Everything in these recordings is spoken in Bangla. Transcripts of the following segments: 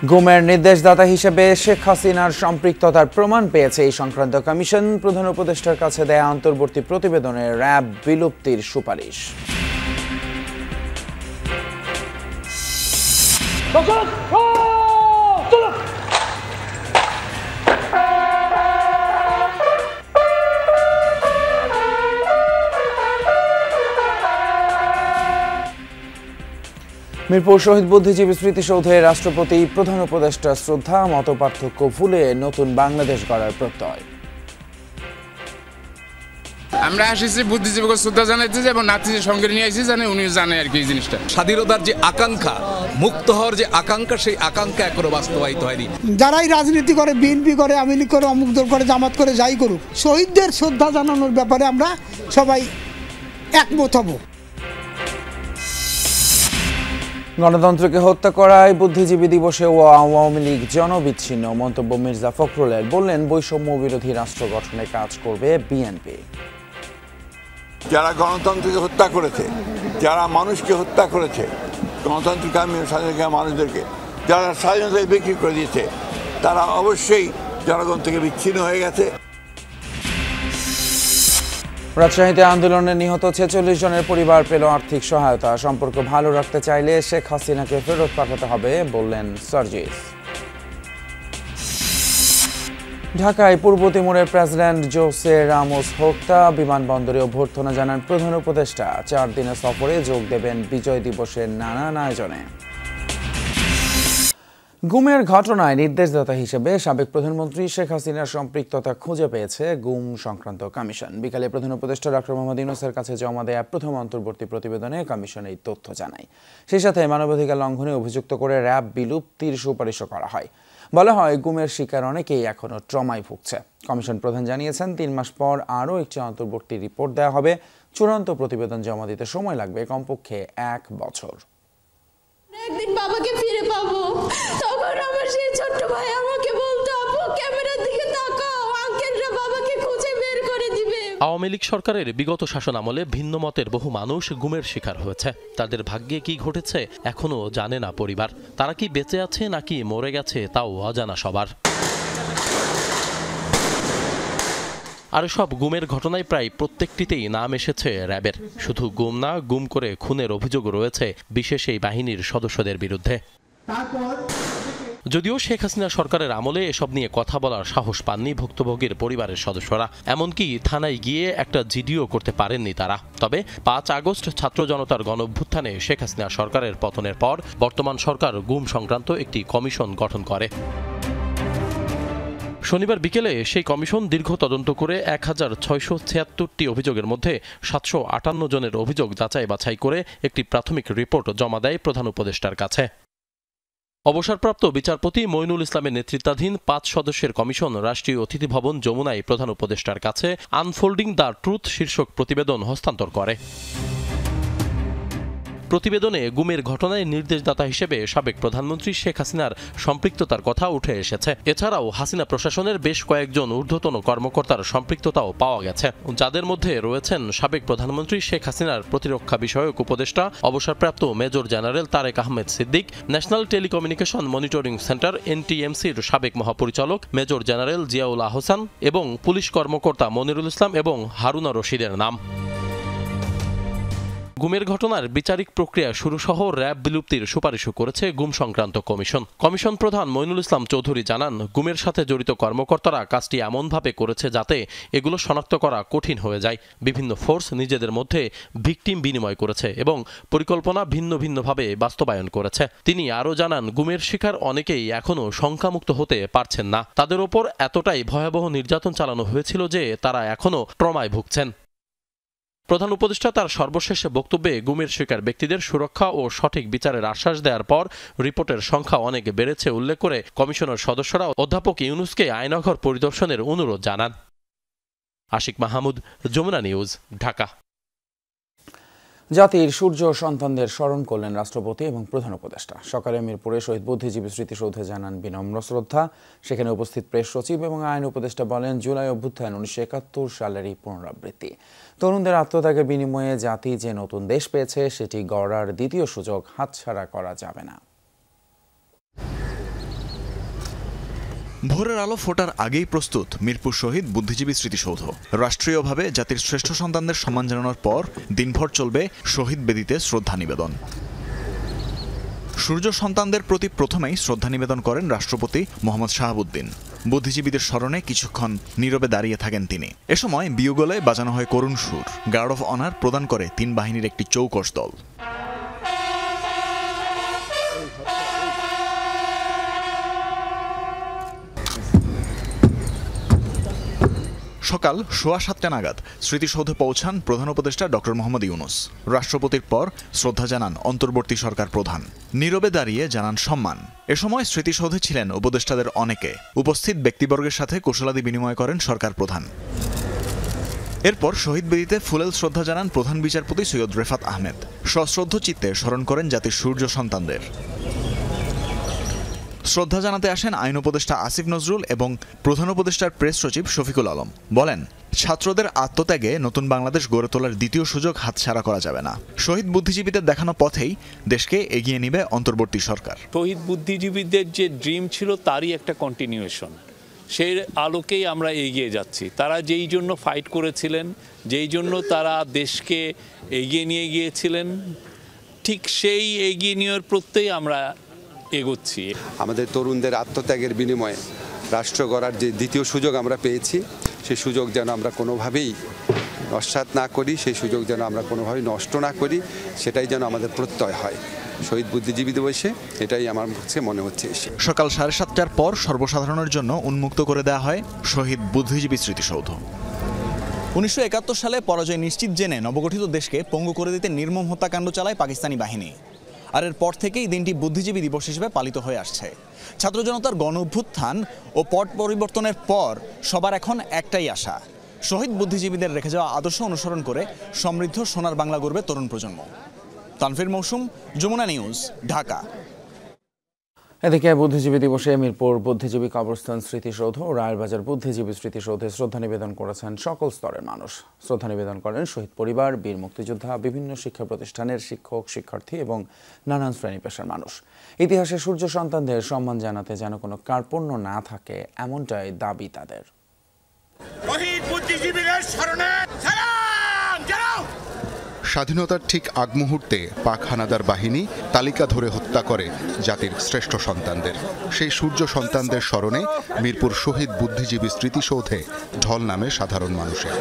গুমের নির্দেশদাতা হিসেবে শেখ হাসিনার সম্পৃক্ততার প্রমাণ পেয়েছে এই সংক্রান্ত কমিশন। প্রধান উপদেষ্টার কাছে দেয়া অন্তর্বর্তী প্রতিবেদনে র্যাব বিলুপ্তির সুপারিশ। মিরপুর শহীদ বুদ্ধিজীবী স্মৃতিসৌধে রাষ্ট্রপতি প্রধান উপদেষ্টা শ্রদ্ধা, মতপার্থক্য ভুলে নতুন বাংলাদেশ গড়ার প্রত্যয়। আমরা আসছি বুদ্ধিজীবীকে শ্রদ্ধা জানাইতে এবং নাতিদের সঙ্গে নিয়ে আসছি, জানে উনিও জানে আর কি এই জিনিসটা। স্বাধীনতার যে আকাঙ্ক্ষা, মুক্ত হওয়ার যে আকাঙ্ক্ষা, সেই আকাঙ্ক্ষা এখনো বাস্তবায়িত হয়নি। যারাই রাজনীতি করে, বিএনপি করে, আওয়ামী লীগ করে, অমুক দল করে, জামাত করে, যাই করুক, শহীদদের শ্রদ্ধা জানানোর ব্যাপারে আমরা সবাই একমত হব। গণতন্ত্রকে হত্যা করায় বুদ্ধিজীবী দিবসে ও আওয়ামী লীগ জনবিচ্ছিন্ন মন্তব্য মির্জা ফখরুলের। বললেন, বৈষম্য বিরোধী রাষ্ট্র গঠনে কাজ করবে বিএনপি। যারা গণতন্ত্রকে হত্যা করেছে, যারা মানুষকে হত্যা করেছে, গণতন্ত্রকামী স্বাধীনতা মানুষদেরকে যারা স্বাধীনতায় বিক্রি করে দিয়েছে, তারা অবশ্যই জনগণ থেকে বিচ্ছিন্ন হয়ে গেছে। রাজশাহীতে আন্দোলনে নিহত 46 জনের পরিবার পেল আর্থিক সহায়তা। সম্পর্ক ভালো রাখতে চাইলে শেখ হাসিনাকে ফেরত পাঠাতে হবে, বললেন সার্জিস। ঢাকায় পূর্ব তিমুরের প্রেসিডেন্ট জোসে রামোস হত্যা, বিমানবন্দরে অভ্যর্থনা জানান প্রধান উপদেষ্টা। 4 দিনের সফরে যোগ দেবেন বিজয় দিবসের নানান আয়োজনে। গুমের ঘটনায় নির্দেশদাতা হিসেবে সাবেক প্রধানমন্ত্রী শেখ হাসিনার সম্পৃক্ততা খুঁজে পেয়েছে গুম সংক্রান্ত কমিশন। বিকালে প্রধান উপদেষ্টা ডক্টর মোহাম্মদ ইউনূসের কাছে জমা দেয়া প্রথম অন্তর্বর্তী প্রতিবেদনে কমিশন এই তথ্য জানায়। সেই সাথে মানবাধিকার লঙ্ঘনে অভিযুক্ত করে র্যাব বিলুপ্তির সুপারিশও করা হয়। বলা হয়, গুমের শিকার অনেকেই এখনো ট্রমায় ভুগছে। কমিশন প্রধান জানিয়েছেন, 3 মাস পর আরও একটি অন্তর্বর্তী রিপোর্ট দেওয়া হবে। চূড়ান্ত প্রতিবেদন জমা দিতে সময় লাগবে কমপক্ষে 1 বছর। একদিন বাবাকে ফিরে পাবো, তখন আমার সেই ছোট্ট ভাই আমাকে বলতো, আপু ক্যামেরার দিকে তাকাও, আঙ্কেলরা বাবাকে খুঁজে বের করে দিবে। আওয়ামী লীগ সরকারের বিগত শাসন আমলে ভিন্ন মতের বহু মানুষ গুমের শিকার হয়েছে। তাদের ভাগ্যে কি ঘটেছে এখনো জানে না পরিবার। তারা কি বেঁচে আছে নাকি মরে গেছে তাও অজানা সবার। আর সব গুমের ঘটনায় প্রায় প্রত্যেকটিতেই নাম এসেছে র্যাবের। শুধু গুম না, গুম করে খুনের অভিযোগ রয়েছে বিশেষ এই বাহিনীর সদস্যদের বিরুদ্ধে। যদিও শেখ হাসিনা সরকারের আমলে এসব নিয়ে কথা বলার সাহস পাননি ভুক্তভোগীর পরিবারের সদস্যরা। এমনকি থানায় গিয়ে একটা জিডিও করতে পারেননি তারা। তবে 5 আগস্ট ছাত্র জনতার গণঅভ্যুত্থানে শেখ হাসিনা সরকারের পতনের পর বর্তমান সরকার গুম সংক্রান্ত একটি কমিশন গঠন করে। শনিবার বিকেলে সেই কমিশন দীর্ঘ তদন্ত করে 1676টি অভিযোগের মধ্যে 758 জনের অভিযোগ যাচাই বাছাই করে একটি প্রাথমিক রিপোর্ট জমা দেয় প্রধান উপদেষ্টার কাছে। অবসরপ্রাপ্ত বিচারপতি মইনুল ইসলামের নেতৃত্বাধীন 5 সদস্যের কমিশন রাষ্ট্রীয় অতিথি ভবন যমুনায় প্রধান উপদেষ্টার কাছে আনফোল্ডিং দ্য ট্রুথ শীর্ষক প্রতিবেদন হস্তান্তর করে। প্রতিবেদনে গুমের ঘটনায় নির্দেশদাতা হিসেবে সাবেক প্রধানমন্ত্রী শেখ হাসিনার সম্পৃক্ততার কথা উঠে এসেছে। এছাড়াও হাসিনা প্রশাসনের বেশ কয়েকজন ঊর্ধ্বতন কর্মকর্তার সম্পৃক্ততাও পাওয়া গেছে, যাদের মধ্যে রয়েছেন সাবেক প্রধানমন্ত্রী শেখ হাসিনার প্রতিরক্ষা বিষয়ক উপদেষ্টা অবসরপ্রাপ্ত major general Tarek Ahmed Siddique, national telecommunication monitoring center NTMCর সাবেক মহাপরিচালক মেজর জেনারেল জিয়াউল আহসান এবং পুলিশ কর্মকর্তা মনিরুল ইসলাম এবং হারুনা রশিদের নাম। গুমের ঘটনার বিচারিক প্রক্রিয়া শুরু সহ র্যাব বিলুপ্তির সুপারিশও করেছে গুম সংক্রান্ত কমিশন। কমিশন প্রধান মইনুল ইসলাম চৌধুরী জানান, গুমের সাথে জড়িত কর্মকর্তারা কাজটি এমনভাবে করেছে যাতে এগুলো শনাক্ত করা কঠিন হয়ে যায়। বিভিন্ন ফোর্স নিজেদের মধ্যে ভিকটিম বিনিময় করেছে এবং পরিকল্পনা ভিন্ন ভিন্নভাবে বাস্তবায়ন করেছে। তিনি আরও জানান, গুমের শিকার অনেকেই এখনও শঙ্কামুক্ত হতে পারছেন না। তাদের ওপর এতটাই ভয়াবহ নির্যাতন চালানো হয়েছিল যে তারা এখনও ট্রমায় ভুগছেন। প্রধান উপদেষ্টা তার সর্বশেষ বক্তব্যে গুমের শিকার ব্যক্তিদের সুরক্ষা ও সঠিক বিচারের আশ্বাস দেওয়ার পর রিপোর্টের সংখ্যা অনেক বেড়েছে উল্লেখ করে কমিশনের সদস্যরা অধ্যাপক ইউনূসকে আয়নাঘর পরিদর্শনের অনুরোধ জানান। আশিক মাহমুদ, যমুনা নিউজ, ঢাকা। জাতির সূর্য সন্তানদের স্মরণ করলেন রাষ্ট্রপতি এবং প্রধান উপদেষ্টা। সকালে মিরপুরে শহীদ বুদ্ধিজীবী স্মৃতিসৌধে জানান বিনম্র শ্রদ্ধা। সেখানে উপস্থিত প্রেস সচিব এবং আইন উপদেষ্টা বলেন, জুলাই অভ্যুত্থান 1971 সালেরই পুনরাবৃত্তি। তরুণদের আত্মত্যাগের বিনিময়ে জাতি যে নতুন দেশ পেয়েছে, সেটি গড়ার দ্বিতীয় সুযোগ হাতছাড়া করা যাবে না। ভোরের আলো ফোটার আগেই প্রস্তুত মিরপুর শহীদ বুদ্ধিজীবী স্মৃতিসৌধ। রাষ্ট্রীয়ভাবে জাতির শ্রেষ্ঠ সন্তানদের সম্মান জানানোর পর দিনভর চলবে শহীদ বেদিতে শ্রদ্ধা নিবেদন। সূর্য সন্তানদের প্রতি প্রথমেই শ্রদ্ধা নিবেদন করেন রাষ্ট্রপতি মোহাম্মদ শাহাবুদ্দিন। বুদ্ধিজীবীদের স্মরণে কিছুক্ষণ নীরবে দাঁড়িয়ে থাকেন তিনি। এ সময় বিয়োগলে বাজানো হয় করুণ সুর। গার্ড অফ অনার প্রদান করে 3 বাহিনীর একটি চৌকস দল। সকাল 7:15 নাগাদ স্মৃতিসৌধে পৌঁছান প্রধান উপদেষ্টা ডক্টর মোহাম্মদ ইউনূস। রাষ্ট্রপতির পর শ্রদ্ধা জানান অন্তর্বর্তী সরকার প্রধান। নীরবে দাঁড়িয়ে জানান সম্মান। এ সময় স্মৃতিসৌধে ছিলেন উপদেষ্টাদের অনেকে। উপস্থিত ব্যক্তিবর্গের সাথে কুশলাদি বিনিময় করেন সরকার প্রধান। এরপর শহীদ বেদিতে ফুলেল শ্রদ্ধা জানান প্রধান বিচারপতি সৈয়দ রেফাত আহমেদ। সশ্রদ্ধ চিত্তে স্মরণ করেন জাতির সূর্য সন্তানদের। শ্রদ্ধা জানাতে আসেন আইন উপদেষ্টা আসিফ নজরুল এবং প্রধান উপদেষ্টার প্রেস সচিব শফিকুল আলম। বলেন, ছাত্রদের আত্মত্যাগে নতুন বাংলাদেশ গড়ে তোলার দ্বিতীয় সুযোগ হাতছাড়া করা যাবে না। শহীদ বুদ্ধিজীবীদের দেখানো পথেই দেশকে এগিয়ে নেবে অন্তর্বর্তী সরকার। শহীদ বুদ্ধিজীবীদের যে ড্রিম ছিল তারই একটা কন্টিনিউয়েশন। সেই আলোকেই আমরা এগিয়ে যাচ্ছি। তারা যেই জন্য ফাইট করেছিলেন, যেই জন্য তারা দেশকে এগিয়ে নিয়ে গিয়েছিলেন, ঠিক সেই এগিয়ে নেওয়ার প্রত্যেই আমরা এগোচ্ছি। আমাদের তরুণদের আত্মত্যাগের বিনিময়ে রাষ্ট্র গড়ার যে দ্বিতীয় সুযোগ আমরা পেয়েছি, সেই সুযোগ যেন আমরা কোনোভাবেই নস্যাৎ না করি, সেই সুযোগ যেন আমরা কোনোভাবেই নষ্ট না করি, সেটাই যেন আমাদের প্রত্যয় হয় শহীদ বুদ্ধিজীবী দিবসে। এটাই আমার কাছে মনে হচ্ছে। সকাল 7:30টার পর সর্বসাধারণের জন্য উন্মুক্ত করে দেওয়া হয় শহীদ বুদ্ধিজীবী স্মৃতিসৌধ। 1971 সালে পরাজয় নিশ্চিত জেনে নবগঠিত দেশকে পঙ্গু করে দিতে নির্মম হত্যাকাণ্ড চালায় পাকিস্তানি বাহিনী। আর এর পর থেকেই দিনটি বুদ্ধিজীবী দিবস হিসেবে পালিত হয়ে আসছে। ছাত্র জনতার গণ অভ্যুত্থান ও পট পরিবর্তনের পর সবার এখন একটাই আশা, শহীদ বুদ্ধিজীবীদের রেখে যাওয়া আদর্শ অনুসরণ করে সমৃদ্ধ সোনার বাংলা গড়বে তরুণ প্রজন্ম। তানভীর মৌসুম, যমুনা নিউজ, ঢাকা। এদিকে বুদ্ধিজীবী দিবসে মিরপুর বুদ্ধিজীবী কবরস্থান স্মৃতিসৌধ ও রায়েরবাজার বুদ্ধিজীবী স্মৃতিসৌধে শ্রদ্ধা নিবেদন করেছেন সকল স্তরের মানুষ। শ্রদ্ধা নিবেদন করেন শহীদ পরিবার, বীর মুক্তিযোদ্ধা, বিভিন্ন শিক্ষা প্রতিষ্ঠানের শিক্ষক, শিক্ষার্থী এবং নানান শ্রেণী পেশার মানুষ। ইতিহাসে সূর্য সন্তানদের সম্মান জানাতে যেন কোনো কার্পণ্য না থাকে, এমনটাই দাবি তাদের। স্বাধীনতার ঠিক আগ মুহূর্তে পাক হানাদার বাহিনী তালিকা ধরে হত্যা করে জাতির শ্রেষ্ঠ সন্তানদের। সেই সূর্য সন্তানদের স্মরণে মিরপুর শহীদ বুদ্ধিজীবী স্মৃতিসৌধে ঢল নামে সাধারণ মানুষের।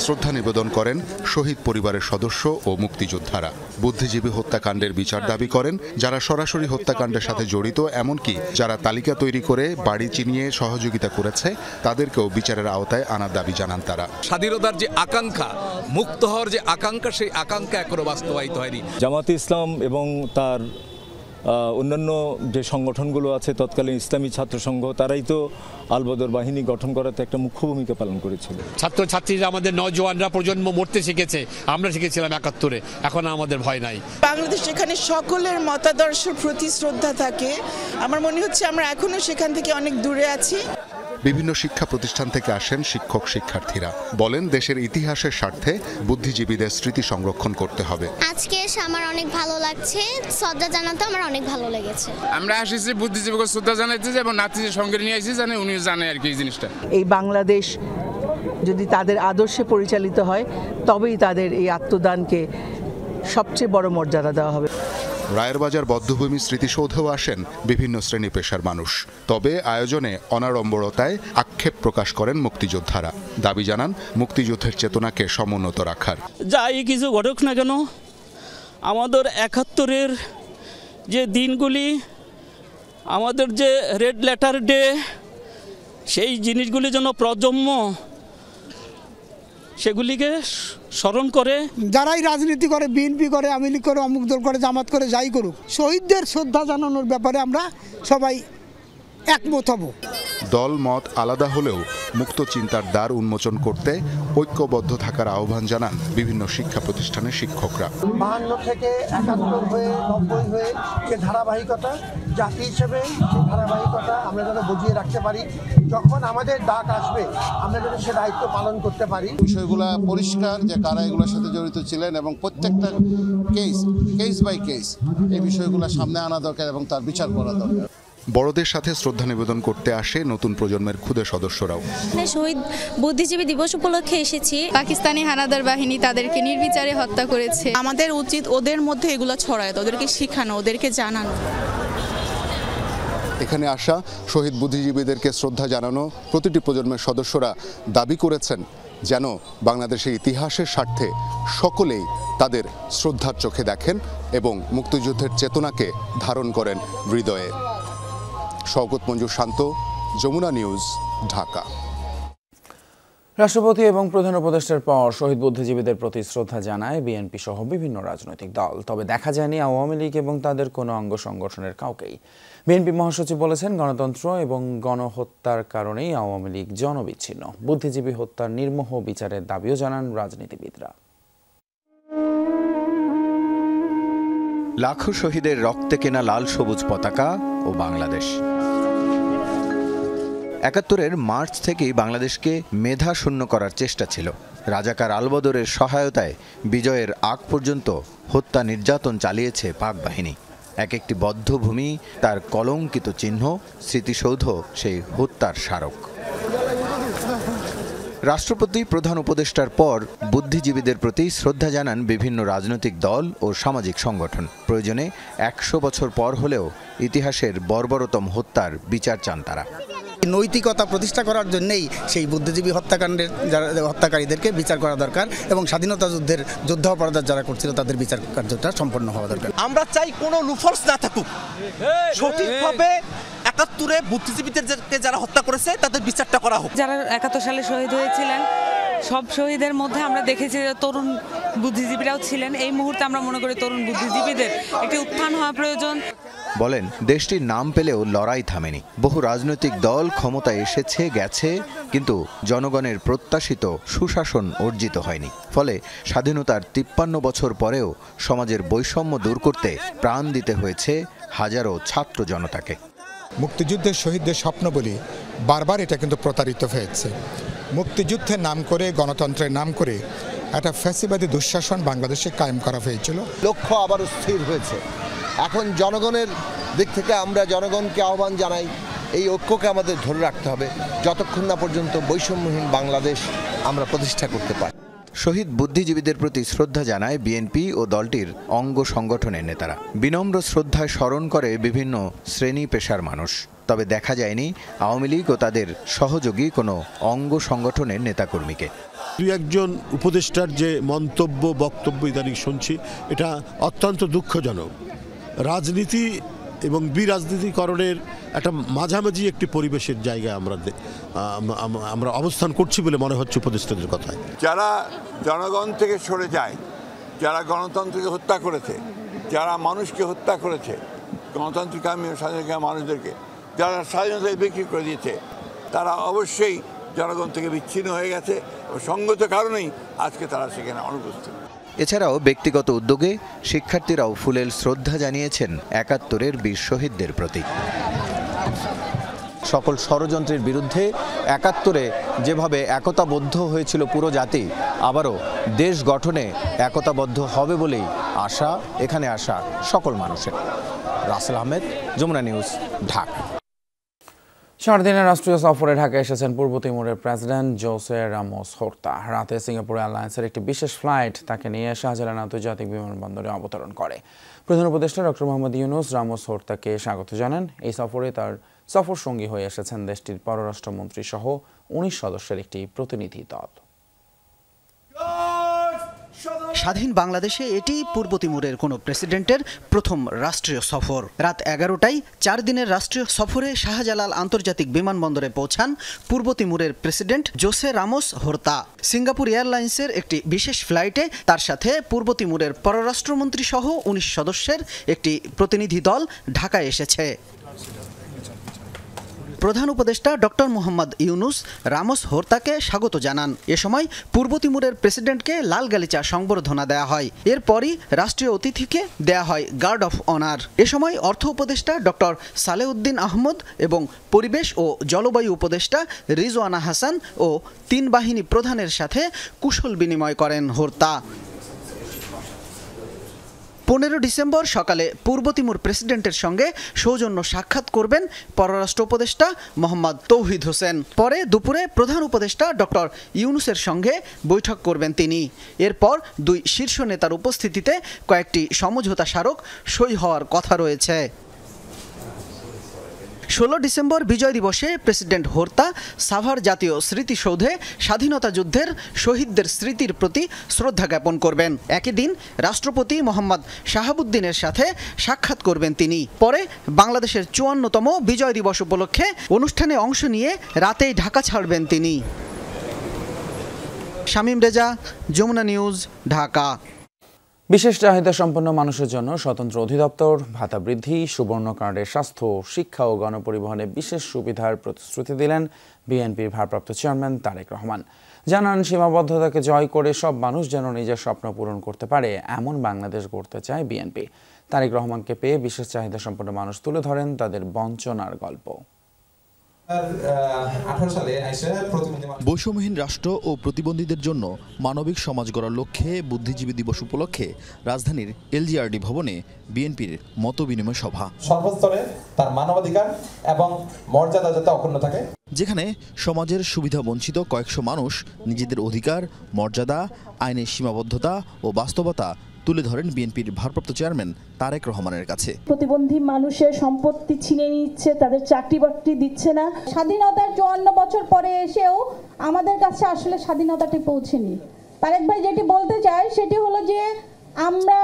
শ্রদ্ধা নিবেদন করেন শহীদ পরিবারের সদস্য ও মুক্তিযোদ্ধারা। বুদ্ধিজীবী হত্যাকাণ্ডের বিচার দাবি করেন যারা সরাসরি হত্যাকাণ্ডের সাথে জড়িত, এমনকি যারা তালিকা তৈরি করে বাড়ি চিনিয়ে সহযোগিতা করেছে, তাদেরকেও বিচারের আওতায় আনার দাবি জানান তারা। স্বাধীনতার যে আকাঙ্ক্ষা, মুক্ত হওয়ার যে আকাঙ্ক্ষা, সেই আকাঙ্ক্ষা এখনো বাস্তবায়িত হয়নি। জামাতে ইসলাম এবং তার অন্যান্য যে সংগঠনগুলো আছে, তৎকালীন ইসলামী ছাত্র সংঘ, তারাই তো আলবদর বাহিনী গঠন করাতে একটা মুখ্য ভূমিকা পালন করেছিল। ছাত্রছাত্রীরা, আমাদের নওজওয়ানরা, প্রজন্ম মরতে শিখেছে। আমরা শিখেছিলাম 71-এ, এখন আমাদের ভয় নাই। বাংলাদেশ এখানে সকলের মতাদর্শের প্রতি শ্রদ্ধা থাকে। আমার মনে হচ্ছে আমরা এখনো সেখান থেকে অনেক দূরে আছি। বিভিন্ন শিক্ষা প্রতিষ্ঠান থেকে আসেন শিক্ষক, শিক্ষার্থীরা বলেন দেশের ইতিহাসের স্বার্থে বুদ্ধিজীবীদের স্মৃতি সংরক্ষণ করতে হবে। আজকে আমার অনেক ভালো লাগছে, শ্রদ্ধা জানাতে আমার অনেক ভালো লেগেছে। আমরা আসছি বুদ্ধিজীবীকে শ্রদ্ধা জানাইতে এবং নাতির সঙ্গে নিয়ে আসি, জানে উনিও জানে আর কি এই জিনিসটা। এই বাংলাদেশ যদি তাদের আদর্শে পরিচালিত হয়, তবেই তাদের এই আত্মদানকে সবচেয়ে বড় মর্যাদা দেওয়া হবে। রায়েরবাজার বধ্যভূমি স্মৃতিসৌধেও আসেন বিভিন্ন শ্রেণী পেশার মানুষ। তবে আয়োজনে অনাড়ম্বরতায় আক্ষেপ প্রকাশ করেন মুক্তিযোদ্ধারা। দাবি জানান মুক্তিযুদ্ধের চেতনাকে সমুন্নত রাখার। যাই কিছু ঘটুক না কেন, আমাদের 71-এর যে দিনগুলি, আমাদের যে রেড লেটার ডে, সেই জিনিসগুলি যেন প্রজন্ম সেগুলিকে স্মরণ করে। যারাই রাজনীতি করে, বিএনপি করে, আওয়ামী লীগ করে, অমুক দল করে, জামাত করে, যাই করুক, শহীদদের শ্রদ্ধা জানানোর ব্যাপারে আমরা সবাই একমত হব। দল মত আলাদা হলেও মুক্ত চিন্তার দ্বার উন্মোচন করতে ঐক্যবদ্ধ থাকার আহ্বান জানান বিভিন্ন শিক্ষা প্রতিষ্ঠানের শিক্ষকরা। 52 থেকে 71 হয়ে 90 হয়ে যে ধারাবাহিকতা, জাতি হিসেবে যে ধারাবাহিকতা আমরা যেন বজিয়ে রাখতে পারি, যখন আমাদের ডাক আসবে আমরা যেন সে দায়িত্ব পালন করতে পারি। বিষয়গুলো পরিষ্কার যে কারা এগুলোর সাথে জড়িত ছিলেন এবং প্রত্যেকটা কেস বাই কেস এই বিষয়গুলো সামনে আনা দরকার এবং তার বিচার করা দরকার। বড়দের সাথে শ্রদ্ধা নিবেদন করতে আসে নতুন প্রজন্মের ক্ষুদে সদস্যরাও। শহীদ বুদ্ধিজীবী দিবস উপলক্ষে এসেছি। পাকিস্তানি হানাদার বাহিনী তাদেরকে নির্বিচারে হত্যা করেছে। আমাদের উচিত ওদের মধ্যে এগুলো ছড়ায়, ওদেরকে শেখানো, ওদেরকে জানানো। এখানে আসা শহীদ বুদ্ধিজীবীদেরকে শ্রদ্ধা জানানো প্রতিটি প্রজন্মের সদস্যরা দাবি করেছেন যেন বাংলাদেশের ইতিহাসের স্বার্থে সকলেই তাদের শ্রদ্ধার চোখে দেখেন এবং মুক্তিযুদ্ধের চেতনাকে ধারণ করেন হৃদয়ে। শওকত মঞ্জুর শান্ত, যমুনা নিউজ, ঢাকা। রাষ্ট্রপতি এবং প্রধান উপদেষ্টার পর শহীদ বুদ্ধিজীবীদের প্রতি শ্রদ্ধা জানায় বিএনপি সহ বিভিন্ন রাজনৈতিক দল। তবে দেখা যায়নি আওয়ামী লীগ এবং তাদের কোনো অঙ্গ সংগঠনের কাউকেই। বিএনপি মহাসচিব বলেছেন, গণতন্ত্র এবং গণহত্যার কারণেই আওয়ামী লীগ জনবিচ্ছিন্ন। বুদ্ধিজীবী হত্যার নির্মোহ বিচারের দাবিও জানান রাজনীতিবিদরা। লাখো শহীদের রক্তে কেনা লাল সবুজ পতাকা ও বাংলাদেশ। ৭১-এর মার্চ থেকেই বাংলাদেশকে মেধা শূন্য করার চেষ্টা ছিল। রাজাকার আলবদরের সহায়তায় বিজয়ের আগ পর্যন্ত হত্যা নির্যাতন চালিয়েছে পাক বাহিনী। এক একটি বদ্ধভূমি তার কলঙ্কিত চিহ্ন, স্মৃতিসৌধ সেই হত্যার স্মারক। রাষ্ট্রপতি প্রধান উপদেষ্টার পর বুদ্ধিজীবীদের প্রতি শ্রদ্ধা জানান বিভিন্ন রাজনৈতিক দল ও সামাজিক সংগঠন। প্রয়োজনে ১০০ বছর পর হলেও ইতিহাসের বর্বরতম হত্যার বিচার চান তারা। নৈতিকতা প্রতিষ্ঠা করার জন্যই সেই বুদ্ধিজীবী হত্যাকাণ্ডের হত্যাকারীদেরকে বিচার করা দরকার এবং স্বাধীনতা যুদ্ধের যুদ্ধাপরাধ যারা করছিল তাদের বিচার কার্যটা সম্পন্ন হওয়া দরকার। আমরা চাই কোনো লুফলস না থাকুক, সঠিকভাবে ৭১-এ বুদ্ধিজীবীদেরকে যারা হত্যা করেছে তাদের বিচারটা করা হোক। যারা ৭১ সালে শহীদ হয়েছিলেন সব শহীদের মধ্যে আমরা দেখেছি যে তরুণ বুদ্ধিজীবীরাও ছিলেন। এই মুহূর্তে আমরা মনে করি তরুণ বুদ্ধিজীবীদের একটি উত্থান হওয়া প্রয়োজন। বলেন, দেশটির নাম পেলেও লড়াই থামেনি। বহু রাজনৈতিক দল ক্ষমতায় এসেছে গেছে, কিন্তু জনগণের প্রত্যাশিত সুশাসন অর্জিত হয়নি। ফলে স্বাধীনতার ৫৩ বছর পরেও সমাজের বৈষম্য দূর করতে প্রাণ দিতে হয়েছে হাজারো ছাত্র জনতাকে। মুক্তিযুদ্ধের শহীদদের স্বপ্ন বলি বারবার এটা কিন্তু প্রতারিত হয়েছে। মুক্তিযুদ্ধের নাম করে, গণতন্ত্রের নাম করে একটা ফ্যাসিবাদী দুঃশাসন বাংলাদেশে কায়েম করা হয়েছিল। লক্ষ্য আবারও স্থির হয়েছে। এখন জনগণের দিক থেকে আমরা জনগণকে আহ্বান জানাই, এই ঐক্যকে আমাদের ধরে রাখতে হবে যতক্ষণ না পর্যন্ত বৈষম্যহীন বাংলাদেশ আমরা প্রতিষ্ঠা করতে পারি। শহীদ বুদ্ধিজীবীদের প্রতি শ্রদ্ধা জানায় বিএনপি ও দলটির অঙ্গ সংগঠনের নেতারা। বিনম্র শ্রদ্ধায় স্মরণ করে বিভিন্ন শ্রেণী পেশার মানুষ। তবে দেখা যায়নি আওয়ামী লীগ ও তাদের সহযোগী কোনো অঙ্গ সংগঠনের নেতাকর্মীকে। দুই একজন উপদেষ্টার যে মন্তব্য, বক্তব্য ইদানিং শুনছি, এটা অত্যন্ত দুঃখজনক। রাজনীতি এবং বিরাজনীতিকরণের একটা মাঝামাঝি একটি পরিবেশের জায়গায় আমরা অবস্থান করছি বলে মনে হচ্ছে উপদেষ্টাদের কথায়। যারা জনগণ থেকে সরে যায়, যারা গণতন্ত্রকে হত্যা করেছে, যারা মানুষকে হত্যা করেছে, গণতান্ত্রিক স্বাধীনতা মানুষদেরকে যারা স্বাধীনতায় বিক্রি করে দিয়েছে, তারা অবশ্যই জনগণ থেকে বিচ্ছিন্ন হয়ে গেছে এবং সঙ্গত কারণেই আজকে তারা সেখানে অনুপস্থিত। এছাড়াও ব্যক্তিগত উদ্যোগে শিক্ষার্থীরাও ফুলেল শ্রদ্ধা জানিয়েছেন ৭১-এর বীর শহীদদের প্রতি। সকল ষড়যন্ত্রের বিরুদ্ধে ৭১-এ যেভাবে একতাবদ্ধ হয়েছিল পুরো জাতি, আবারও দেশ গঠনে একতাবদ্ধ হবে বলেই আশা এখানে আসা সকল মানুষের। রাসেল আহমেদ, যমুনা নিউজ, ঢাকা। 4 দিনের রাষ্ট্রীয় সফরে ঢাকা এসেছেন পূর্ব তিমুরের প্রেসিডেন্ট জোসে রামোস হোর্তা। রাতে সিঙ্গাপুর এয়ারলাইন্সের একটি বিশেষ ফ্লাইট তাকে নিয়ে শাহজালাল আন্তর্জাতিক বিমানবন্দরে অবতরণ করে। প্রধান উপদেষ্টা ডক্টর মোহাম্মদ ইউনূস রামোস হোর্তাকে স্বাগত জানান। এই সফরে তার সফর সঙ্গী হয়ে এসেছেন দেশটির পররাষ্ট্রমন্ত্রী সহ 19 সদস্যের একটি প্রতিনিধি দল। স্বাধীন বাংলাদেশে এটি পূর্ব তিমুরের কোনো প্রেসিডেন্টের প্রথম রাষ্ট্রীয় সফর। রাত 11টায় 4 দিনের রাষ্ট্রীয় সফরে শাহজালাল আন্তর্জাতিক বিমানবন্দরে পৌঁছান পূর্ব তিমুরের president Jose Ramos Horta. Singapore এয়ারলাইন্সের একটি বিশেষ ফ্লাইটে তার সাথে পূর্ব তিমুরের পররাষ্ট্রমন্ত্রী সহ 19 সদস্যের একটি প্রতিনিধি দল ঢাকায় এসেছে। প্রধান উপদেষ্টা ডক্টর মোহাম্মদ ইউনূস রামোস হোর্তাকে স্বাগত জানান। এ সময় পূর্ব তিমুরের প্রেসিডেন্টকে লাল গালিচা সংবর্ধনা দেয়া হয়। এরপরই রাষ্ট্রীয় অতিথিকে দেয়া হয় গার্ড অফ অনার। এ সময় অর্থ উপদেষ্টা ডক্টর সালেউদ্দিন আহমদ এবং পরিবেশ ও জলবায়ু উপদেষ্টা রিজওয়ানা হাসান ও 3 বাহিনী প্রধানের সাথে কুশল বিনিময় করেন হোর্তা। 15 ডিসেম্বর সকালে পূর্ব তিমুর প্রেসিডেন্টের সঙ্গে সৌজন্য সাক্ষাৎ করবেন পররাষ্ট্র উপদেষ্টা মোহাম্মদ তৌহিদ হোসেন। পরে দুপুরে প্রধান উপদেষ্টা ডক্টর ইউনুসের সঙ্গে বৈঠক করবেন তিনি। এরপর দুই শীর্ষ নেতার উপস্থিতিতে কয়েকটি সমঝোতা স্মারক সই হওয়ার কথা রয়েছে। 16 ডিসেম্বর বিজয় দিবসে প্রেসিডেন্ট হোর্তা সাভার জাতীয় স্মৃতিসৌধে স্বাধীনতা যুদ্ধের শহীদদের স্মৃতির প্রতি শ্রদ্ধা জ্ঞাপন করবেন। একই দিন রাষ্ট্রপতি মোহাম্মদ শাহাবুদ্দিনের সাথে সাক্ষাৎ করবেন তিনি। পরে বাংলাদেশের 54তম বিজয় দিবস উপলক্ষে অনুষ্ঠানে অংশ নিয়ে রাতেই ঢাকা ছাড়বেন তিনি। শামীম রেজা, যমুনা নিউজ, ঢাকা। বিশেষ চাহিদা সম্পন্ন মানুষের জন্য স্বতন্ত্র অধিদপ্তর, ভাতা বৃদ্ধি, সুবর্ণ কার্ডের স্বাস্থ্য, শিক্ষা ও গণপরিবহনে বিশেষ সুবিধার প্রতিশ্রুতি দিলেন বিএনপির ভারপ্রাপ্ত চেয়ারম্যান তারেক রহমান। জানান, সীমাবদ্ধতাকে জয় করে সব মানুষ যেন নিজের স্বপ্ন পূরণ করতে পারে এমন বাংলাদেশ গড়তে চায় বিএনপি। তারেক রহমানকে পেয়ে বিশেষ চাহিদা সম্পন্ন মানুষ তুলে ধরেন তাদের বঞ্চনার গল্প। বৈষম্যহীন রাষ্ট্র ও প্রতিবন্ধীদের জন্য মানবিক সমাজ গড়ার লক্ষ্যে বুদ্ধিজীবী দিবস উপলক্ষে রাজধানীর এলজিআরডি ভবনে বিএনপির মতবিনিময় সভা। সর্বস্তরে তার মানবাধিকার এবং মর্যাদা যাতে অক্ষুণ্ণ থাকে, যেখানে সমাজের সুবিধা বঞ্চিত কয়েকশো মানুষ নিজেদের অধিকার, মর্যাদা, আইনের সীমাবদ্ধতা ও বাস্তবতা তুলে ধরেন বিএনপির ভারপ্রাপ্ত চেয়ারম্যান তারেক রহমানের কাছে। প্রতিবন্ধী মানুষের সম্পত্তি ছিনিয়ে নিচ্ছে, তাদের চাকরি বাকরি দিচ্ছে না। স্বাধীনতার 54 বছর পরে এসেও আমাদের কাছে আসলে স্বাধীনতাটি পৌঁছেনি। তারেক ভাই যেটি বলতে চায় সেটি হলো যে আমরা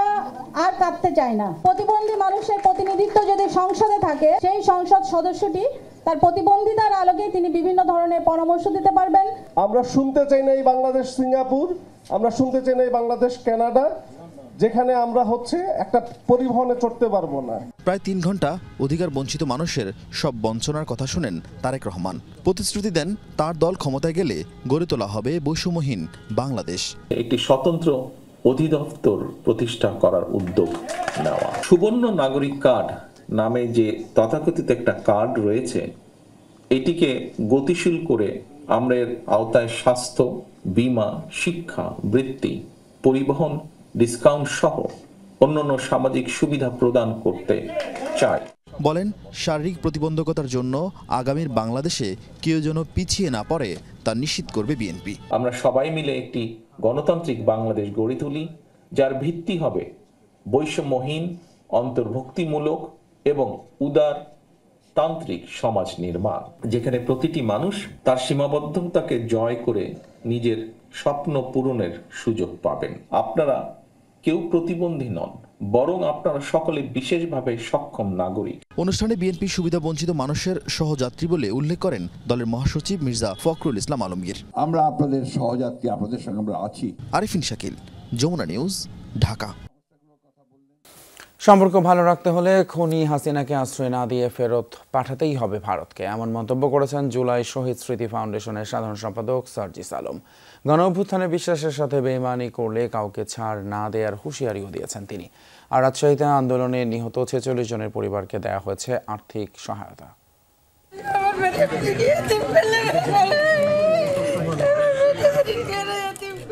আর কাঁদতে চাই না। প্রতিবন্ধী মানুষের প্রতিনিধিত্ব যদি সংসদে থাকে, সেই সংসদ সদস্যটি তার প্রতিবন্ধিতার আলোকে তিনি বিভিন্ন ধরনের পরামর্শ দিতে পারবেন। আমরা শুনতে চাই না এই বাংলাদেশ সিঙ্গাপুর, আমরা শুনতে চাই না এই বাংলাদেশ কানাডা, যেখানে আমরা একটা পরিবহনে চড়তে পারবো না। প্রায় 3 ঘন্টা অধিকার বঞ্চিত মানুষের সব বঞ্চনার কথা শুনেন তারেক রহমান। প্রতিশ্রুতি দেন তার দল ক্ষমতায় গেলে গড়ে তোলা হবে বৈষম্যহীন বাংলাদেশ। একটি স্বতন্ত্র অধিদপ্তর প্রতিষ্ঠা করার উদ্যোগ নেওয়া, সুবর্ণ নাগরিক কার্ড নামে যে তথাকথিত একটা কার্ড রয়েছে, এটিকে গতিশীল করে আমরা এর আওতায় স্বাস্থ্য, বীমা, শিক্ষা, বৃত্তি, পরিবহন, ডিসকাউন্ট সহ অন্যান্য সামাজিক সুবিধা প্রদান করতে চাই। বলেন, শারীরিক প্রতিবন্ধকতার জন্য আগামীর বাংলাদেশে কেউ যেন পিছিয়ে না পড়ে তা নিশ্চিত করবে বিএনপি। আমরা সবাই মিলে একটি গণতান্ত্রিক বাংলাদেশ গড়ে তুলি, যার ভিত্তি হবে বৈষম্যহীন, অন্তর্ভুক্তিমূলক এবং উদার তান্ত্রিক সমাজ নির্মাণ, যেখানে প্রতিটি মানুষ তার সীমাবদ্ধতাকে জয় করে নিজের স্বপ্ন পূরণের সুযোগ পাবেন। আপনারা কেউ প্রতিবন্ধী নন, বরং আপনারা সকলে বিশেষভাবে সক্ষম নাগরিক। অনুষ্ঠানে বিএনপি সুবিধা বঞ্চিত মানুষের সহযাত্রী বলে উল্লেখ করেন দলের মহাসচিব মির্জা ফখরুল ইসলাম আলমগীর। আমরা আপনাদের সহযাত্রী, আপনাদের সঙ্গে আমরা আছি। আরিফিন শাকিল, যমুনা নিউজ, ঢাকা। সম্পর্ক ভালো রাখতে হলে খুনি হাসিনাকে আশ্রয় না দিয়ে ফেরত পাঠাতেই হবে ভারতকে, এমন মন্তব্য করেছেন জুলাই শহীদ স্মৃতি ফাউন্ডেশনের সাধারণ সম্পাদক সার্জিস আলম। গণ-অভ্যুত্থানে বিশ্বাসের সাথে বেইমানি করলে কাউকে ছাড় না দেওয়ার হুঁশিয়ারিও দিয়েছেন তিনি। আর রাজশাহীতে আন্দোলনে নিহত 46 জনের পরিবারকে দেয়া হয়েছে আর্থিক সহায়তা।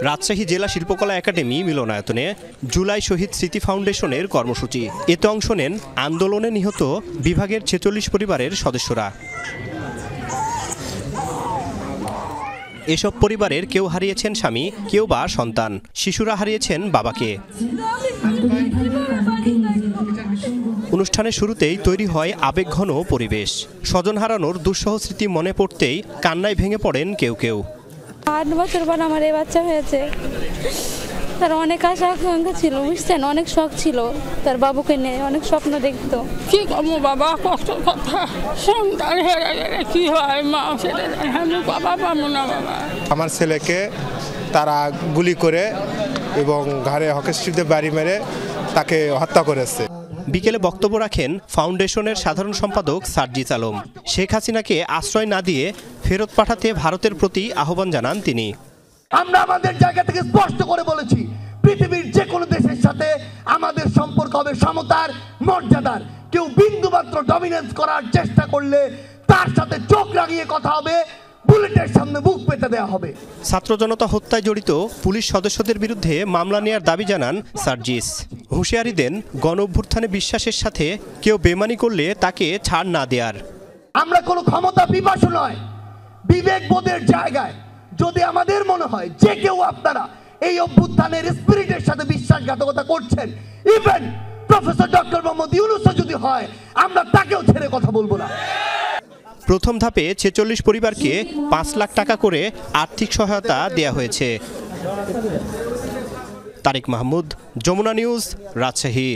রাজশাহী জেলা শিল্পকলা একাডেমি মিলনায়তনে জুলাই শহীদ স্মৃতি ফাউন্ডেশনের কর্মসূচি। এতে অংশ নেন আন্দোলনে নিহত বিভাগের 46 পরিবারের সদস্যরা। এসব পরিবারের কেউ হারিয়েছেন স্বামী, কেউ বা সন্তান, শিশুরা হারিয়েছেন বাবাকে। অনুষ্ঠানের শুরুতেই তৈরি হয় আবেগঘন পরিবেশ। স্বজন হারানোর দুঃসহ স্মৃতি মনে পড়তেই কান্নায় ভেঙে পড়েন কেউ কেউ। 8 বছর পর আমার এই বাচ্চা হয়েছে। তার অনেক আশা আকাঙ্ক্ষা ছিল, বুঝছেন, অনেক শখ ছিল তার বাবুকে নিয়ে, অনেক স্বপ্ন দেখতো। কি করবো বাবা, কষ্টের কথা, সন্তান হেরে গেলে কি হয়, মা সেটা আমি বাবা পাবো না বাবা। আমার ছেলেকে তারা গুলি করে এবং ঘাড়ে হকি স্টিক বাড়ি মেরে তাকে হত্যা করেছে। বিকেলে বক্তব্য রাখেন ফাউন্ডেশনের সাধারণ সম্পাদক সার্জিস আলম। শেখ হাসিনাকে আশ্রয় না দিয়ে ফেরত পাঠাতে ভারতের প্রতি আহ্বান জানান তিনি। আমরা আমাদের জায়গা থেকে স্পষ্ট করে বলেছি, পৃথিবীর যে কোনো দেশের সাথে আমাদের সম্পর্ক হবে সমতার, মর্যাদার। কেউ বিন্দুমাত্র ডমিনেন্স করার চেষ্টা করলে তার সাথে চোখ রাঙিয়ে কথা হবে, বুলেটের সামনে বুক পেতে দেওয়া হবে। ছাত্র জনতা হত্যায় জড়িত পুলিশ সদস্যদের বিরুদ্ধে মামলা নেওয়ার দাবি জানান সার্জিস। হুঁশিয়ারি দেন গণ অভ্যুত্থানে বিশ্বাসের সাথে কেউ বেমানি করলে তাকে ছাড় না দেওয়ার। আমরা কোনো ক্ষমতা পিপাসু নয়, বিবেকবোধের জায়গায় যদি আমাদের মনে হয় যে কেউ আপনারা এই অভ্যুত্থানের স্পিরিটের সাথে বিশ্বাসঘাতকতা করছেন, ইভেন প্রফেসর ডক্টর মোহাম্মদ ইউনূসও যদি হয়, আমরা তাকেও ছেড়ে কথা বলবো না। প্রথম ধাপে 46 পরিবারকে 5 লাখ টাকা করে আর্থিক সহায়তা দেয়া হয়েছে। তারিক মাহমুদ, যমুনা নিউজ, রাজশাহী।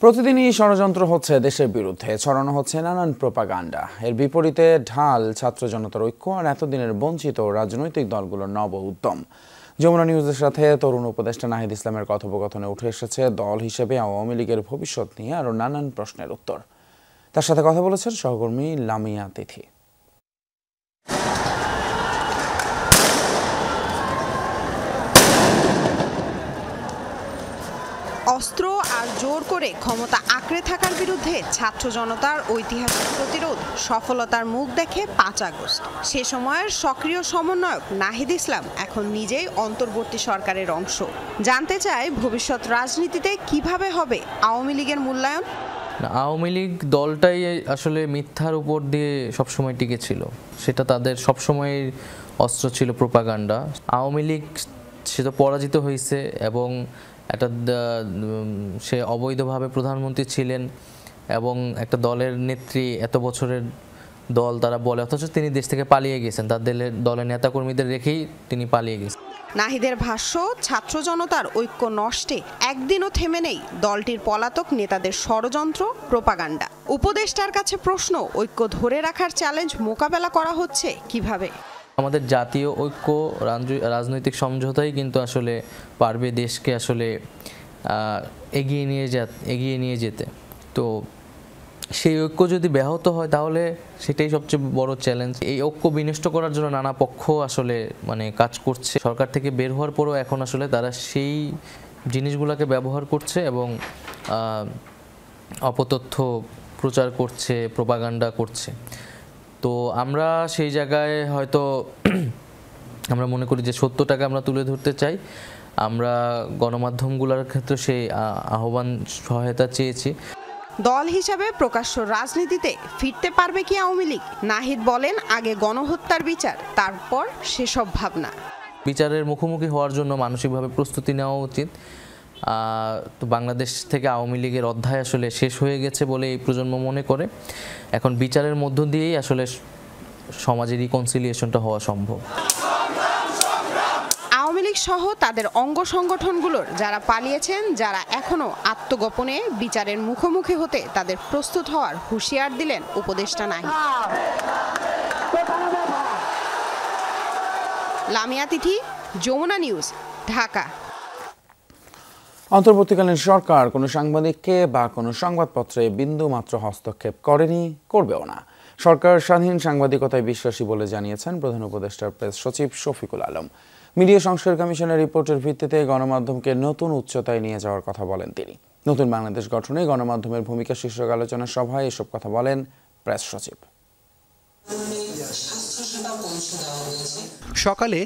প্রতিদিনই ষড়যন্ত্র হচ্ছে দেশের বিরুদ্ধে, ছড়ানো হচ্ছে নানান প্রোপাগান্ডা। এর বিপরীতে ঢাল ছাত্র জনতার ঐক্য আর এতদিনের বঞ্চিত রাজনৈতিক দলগুলোর নব উদ্যম। যমুনা নিউজের সাথে তরুণ উপদেষ্টা নাহিদ ইসলামের কথোপকথনে উঠে এসেছে দল হিসেবে আওয়ামী লীগের ভবিষ্যৎ নিয়ে আরও নানান প্রশ্নের উত্তর। তার সাথে কথা বলেছেন সহকর্মী লামিয়া তিথি। অস্ত্র আর জোর করে ক্ষমতা আঁকড়ে থাকার বিরুদ্ধে ছাত্র জনতার ঐতিহাসিক প্রতিরোধ সফলতার মুখ দেখে 5 আগস্ট। সে সময়ের সক্রিয় সমন্বয়ক নাহিদ ইসলাম এখন নিজেই অন্তর্বর্তী সরকারের অংশ। জানতে চায় ভবিষ্যৎ রাজনীতিতে কিভাবে হবে আওয়ামী লীগের মূল্যায়ন। আওয়ামী লীগ দলটাই আসলে মিথ্যার উপর দিয়ে সবসময় টিকে ছিল, সেটা তাদের সবসময় অস্ত্র ছিল প্রোপাগান্ডা। আওয়ামী লীগ সে তো পরাজিত হয়েছে এবং একটা সে অবৈধভাবে প্রধানমন্ত্রী ছিলেন এবং একটা দলের নেত্রী, এত বছরের দল তারা বলে, অথচ তিনি দেশ থেকে পালিয়ে গেছেন, তাদের দলের নেতাকর্মীদের রেখেই তিনি পালিয়ে গেছেন। নাহিদের ভাষ্য, ছাত্র জনতার ঐক্য নষ্টে একদিনও থেমে নেই দলটির পলাতক নেতাদের ষড়যন্ত্র, প্রোপাগান্ডা। উপদেষ্টার কাছে প্রশ্ন, ঐক্য ধরে রাখার চ্যালেঞ্জ মোকাবেলা করা হচ্ছে কিভাবে? আমাদের জাতীয় ঐক্য, রাজনৈতিক সমঝোতাই কিন্তু আসলে পারবে দেশকে আসলে এগিয়ে নিয়ে যেতে। তো সেই ঐক্য যদি ব্যাহত হয় তাহলে সেটাই সবচেয়ে বড় চ্যালেঞ্জ। এই ঐক্য বিনষ্ট করার জন্য নানা পক্ষ আসলে কাজ করছে। সরকার থেকে বের হওয়ার পরেও এখন আসলে তারা সেই জিনিসগুলোকে ব্যবহার করছে এবং অপতথ্য প্রচার করছে, প্রোপাগান্ডা করছে। তো আমরা সেই জায়গায় হয়তো আমরা মনে করি যে সত্যটাকে আমরা তুলে ধরতে চাই। আমরা গণমাধ্যমগুলোর ক্ষেত্রে সেই আহ্বান, সহায়তা চেয়েছি। দল হিসাবে প্রকাশ্য রাজনীতিতে ফিরতে পারবে কি আওয়ামী লীগ? নাহিদ বলেন, আগে গণহত্যার বিচার, তারপর সেসব ভাবনা। বিচারের মুখোমুখি হওয়ার জন্য মানসিকভাবে প্রস্তুতি নেওয়া উচিত। তো বাংলাদেশ থেকে আওয়ামী লীগের অধ্যায় আসলে শেষ হয়ে গেছে বলে এই প্রজন্ম মনে করে। এখন বিচারের মধ্য দিয়েই আসলে সমাজের রিকনসিলিয়েশনটা হওয়া সম্ভব। আওয়ামী লীগ সহ তাদের অঙ্গ সংগঠনগুলোর যারা পালিয়েছেন, যারা এখনো আত্মগোপনে বিচারের মুখোমুখি হতে তাদের প্রস্তুত হওয়ার হুঁশিয়ার দিলেন উপদেষ্টা নাহিদ। লামিয়া তিথি, যমুনা নিউজ, ঢাকা। অন্তর্বর্তীকালীন সরকার কোনো সাংবাদিককে বা কোনো সংবাদপত্রে বিন্দু মাত্র হস্তক্ষেপ করেনি, করবেও না। সরকার স্বাধীন সাংবাদিকতায় বিশ্বাসী বলে জানিয়েছেন প্রধান উপদেষ্টার প্রেস সচিব শফিকুল আলম। মিডিয়া সংস্কার কমিশনের রিপোর্টের ভিত্তিতে গণমাধ্যমকে নতুন উচ্চতায় নিয়ে যাওয়ার কথা বলেন তিনি। নতুন বাংলাদেশ গঠনে গণমাধ্যমের ভূমিকা শীর্ষক আলোচনা সভায় এসব কথা বলেন প্রেস সচিব। সকালে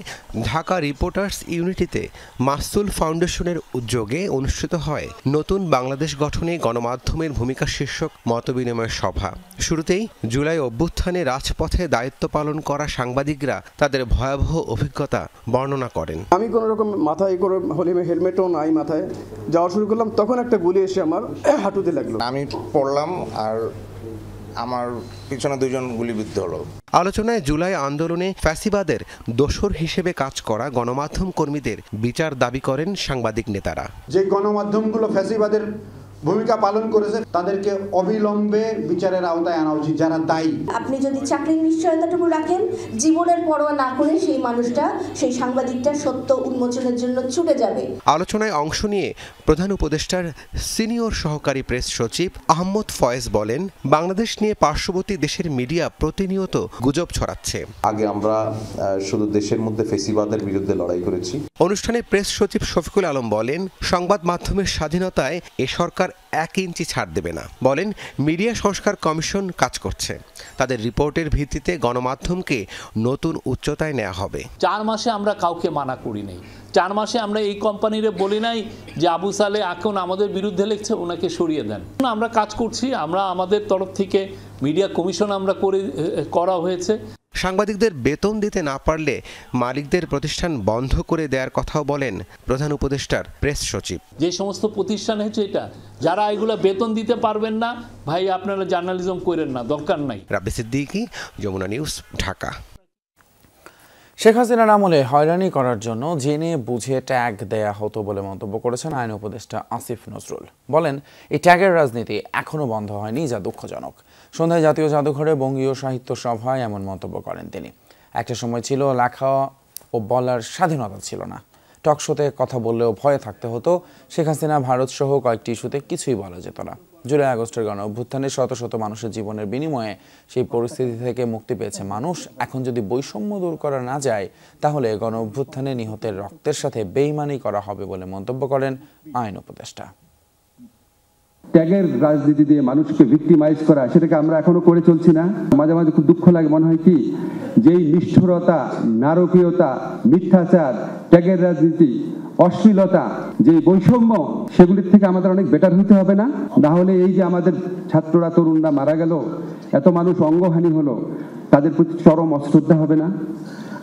ঢাকা রিপোর্টার্স ইউনিটিতে মাসুল ফাউন্ডেশনের উদ্যোগে অনুষ্ঠিত হয় নতুন বাংলাদেশ গঠনে গণমাধ্যমের ভূমিকা শীর্ষক মতবিনিময় সভা। শুরুতেই জুলাই অভ্যুত্থানে রাজপথে দায়িত্ব পালন করা সাংবাদিকরা তাদের ভয়াবহ অভিজ্ঞতা বর্ণনা করেন। আমি কোনো রকম মাথায় করে হেলমেটও নাই, মাথায় যাওয়া শুরু করলাম, তখন একটা গুলি এসে আমার হাঁটুতে লাগলো। আমি পড়লাম আর আমার পিছনে 2 জন গুলিবিদ্ধ হলো। আলোচনায় জুলাই আন্দোলনে ফ্যাসিবাদের দোসর হিসেবে কাজ করা গণমাধ্যম কর্মীদের বিচার দাবি করেন সাংবাদিক নেতারা। যে গণমাধ্যমগুলো ফ্যাসিবাদের ভূমিকা পালন করেছে তাদেরকে অবিলম্বে বিচারের আওতায় আনা উচিত, যারা দায়ী। আপনি যদি চাকরির নিশ্চয়তাটুকু রাখেন, জীবনের পরোয়া না করে সেই মানুষটা, সেই সাংবাদিকটা সত্য উন্মোচনের জন্য ছুটে যাবে। আলোচনায় অংশ নিয়ে প্রধান উপদেষ্টার সিনিয়র সহকারী প্রেস সচিব আহমদ ফয়েজ বলেন, বাংলাদেশ নিয়ে পার্শ্ববর্তী দেশের মিডিয়া প্রতিনিয়ত গুজব ছড়াচ্ছে। আগে আমরা শুধু দেশের মধ্যে ফ্যাসিবাদের বিরুদ্ধে লড়াই করেছি। অনুষ্ঠানে প্রেস সচিব শফিকুল আলম বলেন, সংবাদ মাধ্যমের স্বাধীনতায় এ সরকার 1 ইঞ্চি ছাড় দেবে না। বলেন মিডিয়া সংস্কার কমিশন কাজ করছে, তাদের রিপোর্টের ভিত্তিতে গণমাধ্যমকে নতুন উচ্চতায় নেওয়া হবে। 4 মাসে আমরা কাউকে মানা করি নাই, 4 মাসে আমরা এই কোম্পানিরে বলি নাই যে আবু সালে এখন আমাদের বিরুদ্ধে লিখছে ওনাকে সরিয়ে দেন। আমরা কাজ করছি, আমরা আমাদের তরফ থেকে মিডিয়া কমিশন আমরা করা হয়েছে। সাংবাদিকদের বেতন দিতে না পারলে মালিকদের প্রতিষ্ঠান বন্ধ করে দেওয়ার কথাও বলেন প্রধান উপদেষ্টার প্রেস সচিব। যে সমস্ত প্রতিষ্ঠান হচ্ছে এটা, যারা এগুলো বেতন দিতে পারবেন না, ভাই আপনারা জার্নালিজম করেন না, দরকার নাই। রাব্বি সিদ্দিকী, যমুনা নিউজ, ঢাকা। শেখ হাসিনার আমলে হয়রানি করার জন্য জেনে বুঝে ট্যাগ দেয়া হতো বলে মন্তব্য করেছেন আইন উপদেষ্টা আসিফ নজরুল। বলেন এই ট্যাগের রাজনীতি এখনো বন্ধ হয়নি, যা দুঃখজনক। সন্ধ্যায় জাতীয় জাদুঘরে বঙ্গীয় সাহিত্য সভায় এমন মন্তব্য করেন তিনি। একটা সময় ছিল লেখা ও বলার স্বাধীনতা ছিল না, টকশোতে কথা বললেও ভয়ে থাকতে হতো। শেখ হাসিনা ভারত সহ কয়েকটি ইস্যুতে কিছুই বলা যেত না। জুলাই আগস্টের গণ অভ্যুত্থানে শত শত মানুষের জীবনের বিনিময়ে সেই পরিস্থিতি থেকে মুক্তি পেয়েছে মানুষ। এখন যদি বৈষম্য দূর করা না যায়, তাহলে গণ অভ্যুত্থানে নিহতের রক্তের সাথে বেইমানি করা হবে বলে মন্তব্য করেন আইন উপদেষ্টা। ট্যাগের রাজনীতি দিয়ে মানুষকে ভিক্টিমাইজ করা, সেটাকে আমরা এখনো করে চলছি না। মাঝে মাঝে খুব দুঃখ লাগে, মনে হয় কি যেই নিষ্ঠুরতা, নারকীয়তা, মিথ্যাচার, ট্যাগের রাজনীতি, অশ্লীলতা, যে বৈষম্য, সেগুলির থেকে আমাদের অনেক বেটার হতে হবে না? না হলে এই যে আমাদের ছাত্ররা, তরুণরা মারা গেল, এত মানুষ অঙ্গহানি হলো, তাদের প্রতি চরম অশ্রদ্ধা হবে না?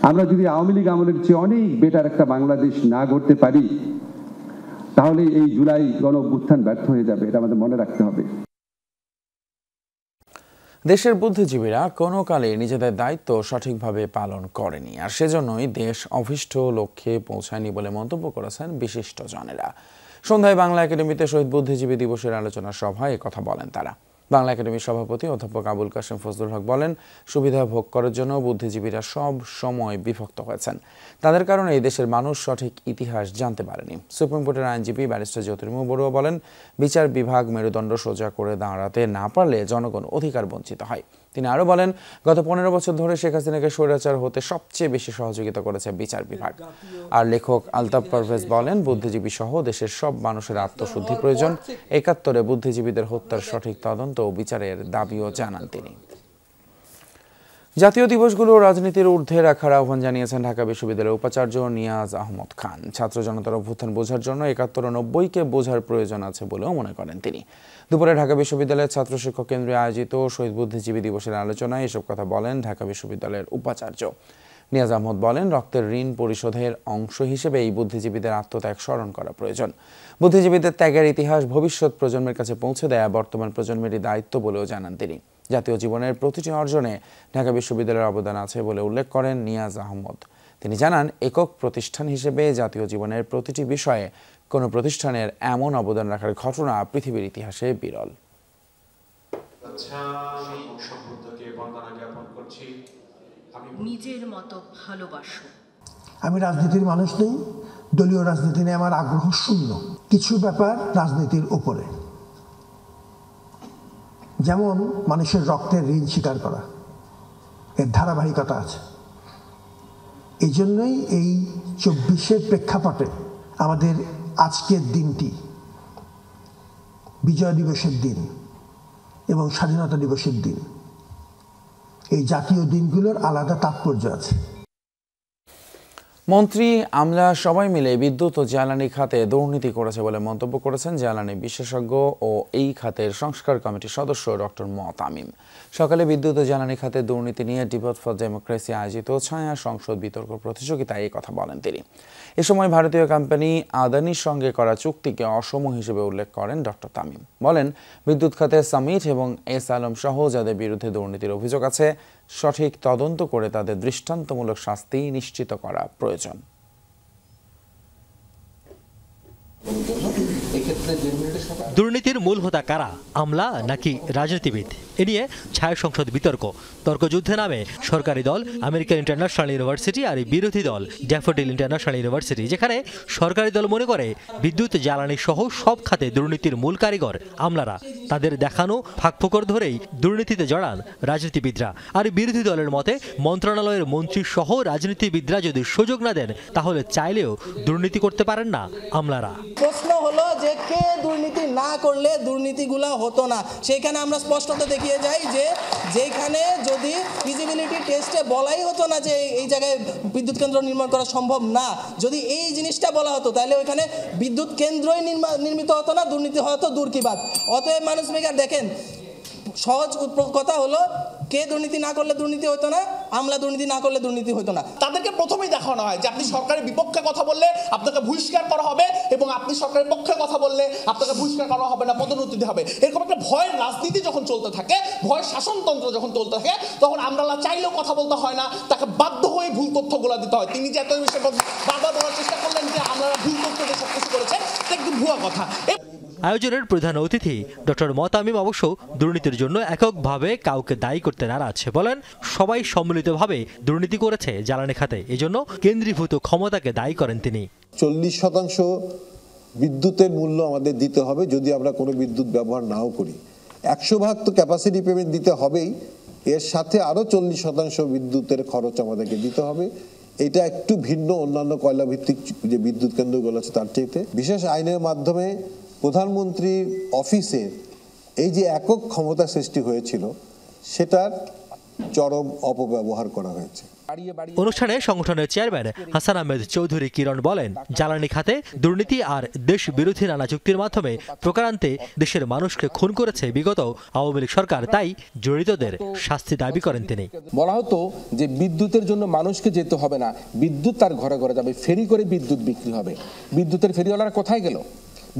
আমরা যদি আওয়ামী লীগ আমলের চেয়ে অনেক বেটার একটা বাংলাদেশ না গড়তে পারি, তাহলে এই জুলাই গণ অভ্যুত্থান ব্যর্থ হয়ে যাবে, এটা আমাদের মনে রাখতে হবে। দেশের বুদ্ধিজীবীরা কোনো কালে নিজেদের দায়িত্ব সঠিকভাবে পালন করেনি, আর সেজন্যই দেশ অভীষ্ট লক্ষ্যে পৌঁছায়নি বলে মন্তব্য করেছেন বিশিষ্টজনেরা। সন্ধ্যায় বাংলা একাডেমিতে শহীদ বুদ্ধিজীবী দিবসের আলোচনা সভায় কথা বলেন তারা। বাংলা একাডেমির সভাপতি অধ্যাপক আবুল কাশেম ফজলুল হক বলেন, সুবিধা ভোগ করার জন্য বুদ্ধিজীবীরা সব সময় বিভক্ত হয়েছেন। তাদের কারণে এই দেশের মানুষ সঠিক ইতিহাস জানতে পারেনি। সুপ্রিম কোর্টের আইনজীবী ব্যারিস্টার জ্যোতির্ময় বড়ুয়া বলেন, বিচার বিভাগ মেরুদণ্ড সোজা করে দাঁড়াতে না পারলে জনগণ অধিকার বঞ্চিত হয়। তিনি আরও বলেন, গত 15 বছর ধরে শেখ হাসিনাকে স্বৈরাচার হতে সবচেয়ে বেশি সহযোগিতা করেছে বিচার বিভাগ। আর লেখক আলতাফ পারভেজ বলেন, বুদ্ধিজীবী সহ দেশের সব মানুষের আত্মশুদ্ধি প্রয়োজন। 71-এ বুদ্ধিজীবীদের হত্যার সঠিক তদন্ত ও বিচারের দাবিও জানান তিনি। জাতীয় দিবসগুলো রাজনীতির ঊর্ধ্বে রাখার আহ্বান জানিয়েছেন ঢাকা বিশ্ববিদ্যালয়ের উপাচার্য নিয়াজ আহমদ খান। ছাত্র জনতার অভ্যুত্থান বোঝার জন্য 71 ও 90-কে বোঝার প্রয়োজন আছে বলেও মনে করেন তিনি। দুপুরে ঢাকা বিশ্ববিদ্যালয়ের ছাত্র শিক্ষক কেন্দ্রে আয়োজিত শহীদ বুদ্ধিজীবী দিবসের আলোচনায় এসব কথা বলেন ঢাকা বিশ্ববিদ্যালয়ের উপাচার্য। নিয়াজ আহমদ বলেন, রক্তের ঋণ পরিশোধের অংশ হিসেবে এই বুদ্ধিজীবীদের আত্মত্যাগ স্মরণ করা প্রয়োজন। বুদ্ধিজীবীদের ত্যাগের ইতিহাস ভবিষ্যৎ প্রজন্মের কাছে পৌঁছে দেয়া বর্তমান প্রজন্মেরই দায়িত্ব বলেও জানান তিনি। জাতীয় জীবনের প্রতিটি অর্জনে ঢাকা বিশ্ববিদ্যালয়ের অবদান আছে বলে উল্লেখ করেন নিয়াজ আহমদ। তিনি জানান, একক প্রতিষ্ঠান হিসেবে জাতীয় জীবনের প্রতিটি বিষয়ে কোনো প্রতিষ্ঠানের এমন অবদান রাখার ঘটনা পৃথিবীর ইতিহাসে বিরল। নিজের মতো ভালোবাসো। আমি রাজনীতির মানুষ নই, দলীয় রাজনীতি নিয়ে আমার আগ্রহ শূন্য। কিছু ব্যাপার রাজনীতির উপরে, যেমন মানুষের রক্তের ঋণ স্বীকার করা, এর ধারাবাহিকতা আছে। এই জন্যই এই 24-এর প্রেক্ষাপটে আমাদের আজকের দিনটি বিজয় দিবসের দিন এবং স্বাধীনতা দিবসের দিন, এই জাতীয় দিনগুলোর আলাদা তাৎপর্য আছে। মন্ত্রী, আমলা সবাই মিলে বিদ্যুৎ ও জ্বালানি খাতে দুর্নীতি করেছে বলে মন্তব্য করেছেন জ্বালানি বিশেষজ্ঞ ও এই খাতের সংস্কার কমিটির সদস্য ডক্টর তামিম। সকালে বিদ্যুৎ ও জ্বালানি খাতে দুর্নীতি নিয়ে ডিবেট ফর ডেমোক্রেসি আয়োজিত ছায়া সংসদ বিতর্ক প্রতিযোগিতায় এই কথা বলেন তিনি। এ সময় ভারতীয় কোম্পানি আদানির সঙ্গে করা চুক্তিকে অসম হিসেবে উল্লেখ করেন ডক্টর তামিম। বলেন, বিদ্যুৎ খাতে সামিট এবং এস আলম সহ যাদের বিরুদ্ধে দুর্নীতির অভিযোগ আছে, সঠিক তদন্ত করে তাদের দৃষ্টান্তমূলক শাস্তি নিশ্চিত করা প্রয়োজন। দুর্নীতির মূল হোতা কারা, আমলা নাকি রাজনীতিবিদ? এ নিয়ে ছায়া সংসদ বিতর্ক। তর্কযুদ্ধে নামে সরকারি দল আমেরিকান ইন্টারন্যাশনাল ইউনিভার্সিটি আর বিরোধী দল ড্যাফোডিল ইন্টারন্যাশনাল ইউনিভার্সিটি, যেখানে সরকারি দল মনে করে বিদ্যুৎ জ্বালানি সহ সব খাতে দুর্নীতির মূল কারিগর আমলারা। তাদের দেখানো ফাঁকফোকর ধরেই দুর্নীতিতে জড়ান রাজনীতিবিদরা। আর বিরোধী দলের মতে মন্ত্রণালয়ের মন্ত্রী সহ রাজনীতিবিদরা যদি সুযোগ না দেন, তাহলে চাইলেও দুর্নীতি করতে পারেন না আমলারা। প্রশ্ন হলো যে কে দুর্নীতি না করলে দুর্নীতিগুলো হতো না। সেইখানে আমরা স্পষ্টত দেখিয়ে যাই যে যেখানে যদি ফিজিবিলিটি টেস্টে বলাই হতো না যে এই জায়গায় বিদ্যুৎ কেন্দ্র নির্মাণ করা সম্ভব না, যদি এই জিনিসটা বলা হতো তাহলে ওইখানে বিদ্যুৎ কেন্দ্রই নির্মিত হতো না, দুর্নীতি হতো দূর কি বাদ। অতএব মানুষ মেকার দেখেন, সহজ কথা হলো কে দুর্নীতি না করলে দুর্নীতি হতো না, আমলা দুর্নীতি না করলে দুর্নীতি হতো না। তাদেরকে প্রথমেই দেখানো হয় যে আপনি সরকারের বিপক্ষে কথা বললে আপনাকে বহিষ্কার করা হবে এবং আপনি সরকারের পক্ষে কথা বললে আপনাকে বহিষ্কার করা হবে না, পদোন্নতি দিতে হবে। এরকম একটা ভয়ের রাজনীতি যখন চলতে থাকে, ভয়ের শাসনতন্ত্র যখন চলতে থাকে, তখন আমলারা চাইলেও কথা বলতে হয় না, তাকে বাধ্য হয়ে ভুল তথ্যগুলো দিতে হয়। তিনি যে এত বিষয়ে বারবার বলার চেষ্টা করলেন যে আমলারা ভুল তথ্য দিয়ে সবকিছু করেছে, এটা একদম ভুয়া কথা। আয়োজনের প্রধান অতিথি ডক্টর মতামিম অবশ্য দুর্নীতির জন্য এককভাবে কাউকে দায়ী করতে নারাজ। বলেন, সবাই সম্মিলিতভাবে দুর্নীতি করেছে জ্বালানি খাতে, এজন্য কেন্দ্রীভূত ক্ষমতাকে দায়ী করেন তিনি। 40% বিদ্যুতের মূল্য আমাদের দিতে হবে যদি আমরা কোনো বিদ্যুৎ ব্যবহার নাও করি। 100% তো ক্যাপাসিটি পেমেন্ট দিতে হবেই, এর সাথে আরও 40% বিদ্যুতের খরচ আমাদেরকে দিতে হবে। এটা একটু ভিন্ন অন্যান্য কয়লা ভিত্তিক যে বিদ্যুৎ কেন্দ্রগুলো আছে তার চাইতে। বিশেষ আইনের মাধ্যমে প্রধানমন্ত্রীর অফিসের এই যে একক ক্ষমতা সৃষ্টি হয়েছিল সেটার চরম অপব্যবহার করা হয়েছে। অনুষ্ঠানে সংগঠনের চেয়ারম্যান হাসান আহমেদ চৌধুরী কিরণ বলেন, জ্বালানি খাতে দুর্নীতি আর দেশ বিরোধী নানা চুক্তির মাধ্যমে প্রকারান্তে দেশের মানুষকে খুন করেছে বিগত আওয়ামী লীগ সরকার, তাই জড়িতদের শাস্তি দাবি করেন তিনি। বলা হতো যে বিদ্যুতের জন্য মানুষকে যেতে হবে না, বিদ্যুৎ তার ঘরে ঘরে যাবে, ফেরি করে বিদ্যুৎ বিক্রি হবে। বিদ্যুতের ফেরিওয়ালারা কোথায় গেল?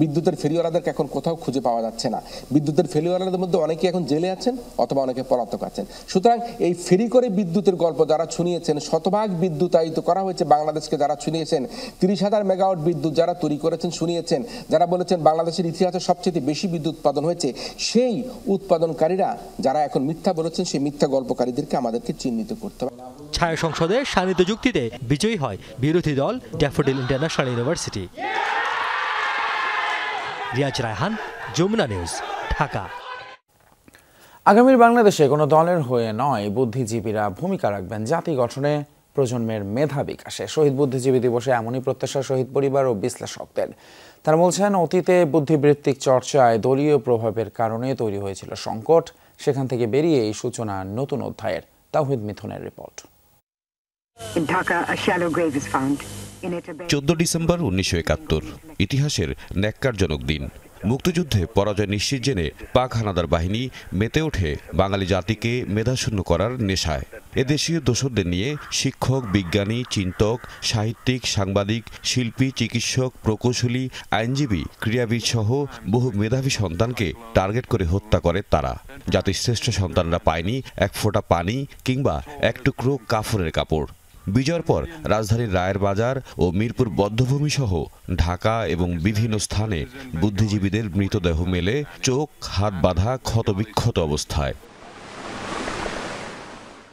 বিদ্যুতের ফেরিওয়ালাদেরকে এখন কোথাও খুঁজে পাওয়া যাচ্ছে না। বিদ্যুতের ফেরিওয়ালাদের মধ্যে অনেকে এখন জেলে আছেন অথবা অনেকে পলাতক আছেন। সুতরাং এই ফেরি করে বিদ্যুতের গল্প যারা শুনিয়েছেন, শতভাগ বিদ্যুতায়িত করা হয়েছে বাংলাদেশকে যারা শুনিয়েছেন, 30,000 মেগাওয়াট বিদ্যুৎ যারা তৈরি করেছেন শুনিয়েছেন, যারা বলেছেন বাংলাদেশের ইতিহাসে সবচেয়ে বেশি বিদ্যুৎ উৎপাদন হয়েছে, সেই উৎপাদনকারীরা যারা এখন মিথ্যা বলেছেন, সেই মিথ্যা গল্পকারীদেরকে আমাদেরকে চিহ্নিত করতে হবে। ছায়া সংসদে শানিত যুক্তিতে বিজয়ী হয় বিরোধী দল Daffodil International University. Riaz Raihan, Jamuna news, Dhaka. আগামীর বাংলাদেশে কোনো দলের হয়ে নয়, বুদ্ধিজীবীরা ভূমিকা রাখবেন জাতি গঠনে, প্রজন্মের মেধা বিকাশে। শহীদ বুদ্ধিজীবী দিবসে এমনই প্রত্যাশা শহীদ পরিবার ও বিশ্লেষকদের। তারা বলছেন, অতীতে বুদ্ধিবৃত্তিক চর্চায় দলীয় প্রভাবের কারণে তৈরি হয়েছিল সংকট, সেখান থেকে বেরিয়ে এই সূচনা নতুন অধ্যায়ের। তাওহিদ মিথুনের রিপোর্ট। 14 ডিসেম্বর 1971, ইতিহাসের ন্যাক্কারজনক দিন। মুক্তিযুদ্ধে পরাজয় নিশ্চিত জেনে পাক হানাদার বাহিনী মেতে ওঠে বাঙালি জাতিকে মেধাশূন্য করার নেশায়। এদেশীয় দোসরদের নিয়ে শিক্ষক, বিজ্ঞানী, চিন্তক, সাহিত্যিক, সাংবাদিক, শিল্পী, চিকিৎসক, প্রকৌশলী, আইনজীবী, ক্রীড়াবিদ সহ বহু মেধাবী সন্তানকে টার্গেট করে হত্যা করে তারা। জাতির শ্রেষ্ঠ সন্তানরা পায়নি এক ফোঁটা পানি কিংবা এক টুকরো কাফনের কাপড়। বিজয়ের পর রাজধানীর রায়ের বাজার ও মিরপুর বধ্যভূমি সহ ঢাকা এবং বিভিন্ন স্থানে বুদ্ধিজীবীদের মৃতদেহ মেলে চোখ হাত বাঁধা ক্ষতবিক্ষত অবস্থায়।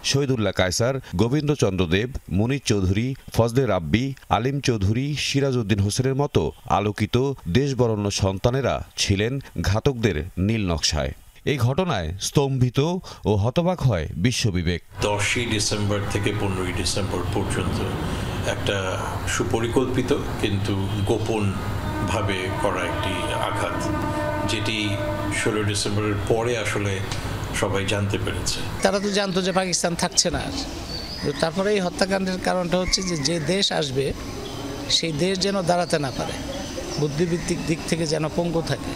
শহীদুল্লাহ কায়সার, গোবিন্দচন্দ্র দেব, মুনির চৌধুরী, ফজলে রাব্বি, আলিম চৌধুরী, সিরাজ উদ্দিন হোসেনের মতো আলোকিত দেশবরণ্য সন্তানেরা ছিলেন ঘাতকদের নীল নকশায়। এই ঘটনায় স্তম্ভিত ও হতবাক হয় বিশ্ববিবেক। 10ই ডিসেম্বর থেকে 15ই ডিসেম্বর পর্যন্ত একটা সুপরিকল্পিত কিন্তু গোপনভাবে করা একটি আঘাত, যেটি 16 ডিসেম্বরের পরে আসলে সবাই জানতে পেরেছে। তারা তো জানতো যে পাকিস্তান থাকছে না, তারপরে এই হত্যাকাণ্ডের কারণটা হচ্ছে যে দেশ আসবে সেই দেশ যেন দাঁড়াতে না পারে, বুদ্ধিবৃত্তিক দিক থেকে যেন পঙ্গু থাকে।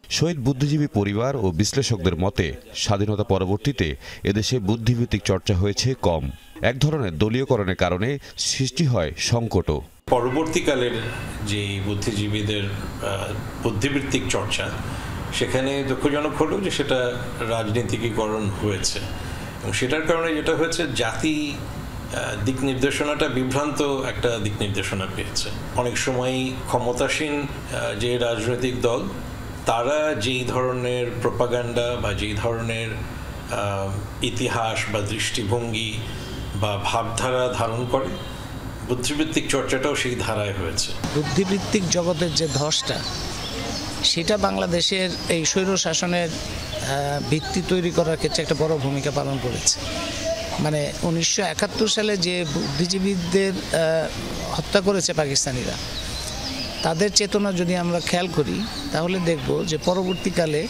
শহীদ বুদ্ধিজীবী পরিবার ও বিশ্লেষকদের মতে, স্বাধীনতা পরবর্তীতে এদেশে বুদ্ধিভিত্তিক চর্চা হয়েছে কম। এক ধরনের দলীয়করণের কারণে সৃষ্টি হয় সংকটও। পরবর্তীকালের যে বুদ্ধিজীবীদের বুদ্ধিবৃত্তিক চর্চা, সেখানে দুঃখজনক হলো যে সেটা রাজনীতিকীকরণ হয়েছে এবং সেটার কারণে যেটা হয়েছে, জাতি দিক নির্দেশনাটা বিভ্রান্ত একটা দিক নির্দেশনা পেয়েছে। অনেক সময়ই ক্ষমতাসীন যে রাজনৈতিক দল তারা যেই ধরনের প্রোপাগান্ডা বা যেই ধরনের ইতিহাস বা দৃষ্টিভঙ্গি বা ভাবধারা ধারণ করে, বুদ্ধিবৃত্তিক চর্চাটাও সেই ধারায় হয়েছে। বুদ্ধিবৃত্তিক জগতের যে ধসটা, সেটা বাংলাদেশের এই স্বৈরশাসনের ভিত্তি তৈরি করার ক্ষেত্রে একটা বড় ভূমিকা পালন করেছে। মানে 1971 সালে যে বুদ্ধিজীবীদের হত্যা করেছে পাকিস্তানিরা, তাদের চেতনা যদি আমরা খেয়াল করি তাহলে দেখব যে পরবর্তীকালে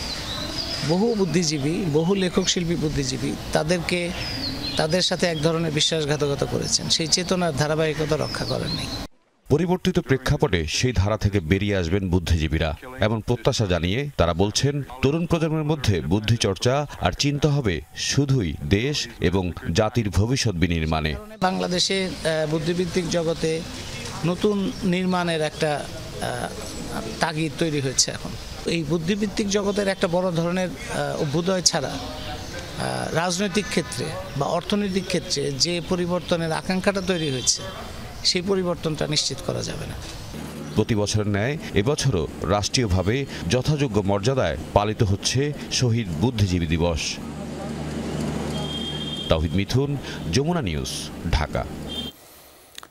বহু বুদ্ধিজীবী, বহু লেখক শিল্পী বুদ্ধিজীবী তাদের সাথে এক ধরনের বিশ্বাসঘাতকতা করেছেন, সেই চেতনার ধারাবাহিকতা রক্ষা করেননি। পরিবর্তিত প্রেক্ষাপটে সেই ধারা থেকে বেরিয়ে আসবেন বুদ্ধিজীবীরা এমন প্রত্যাশা জানিয়ে তারা বলছেন, তরুণ প্রজন্মের মধ্যে বুদ্ধি চর্চা আর চিন্তা হবে শুধুই দেশ এবং জাতির ভবিষ্যৎ বিনির্মাণে। বাংলাদেশে বুদ্ধিভিত্তিক জগতে নতুন নির্মাণের একটা তাগিদ তৈরি হয়েছে। এখন এই বুদ্ধিভিত্তিক জগতের একটা বড় ধরনের অভ্যুদয় ছাড়া রাজনৈতিক ক্ষেত্রে বা অর্থনৈতিক ক্ষেত্রে যে পরিবর্তনের আকাঙ্ক্ষাটা তৈরি হয়েছে সেই পরিবর্তনটা নিশ্চিত করা যাবে না। প্রতি বছরের ন্যায় এবছরও রাষ্ট্রীয়ভাবে যথাযোগ্য মর্যাদায় পালিত হচ্ছে শহীদ বুদ্ধিজীবী দিবস। তাওহিদ মিথুন, যমুনা নিউজ, ঢাকা।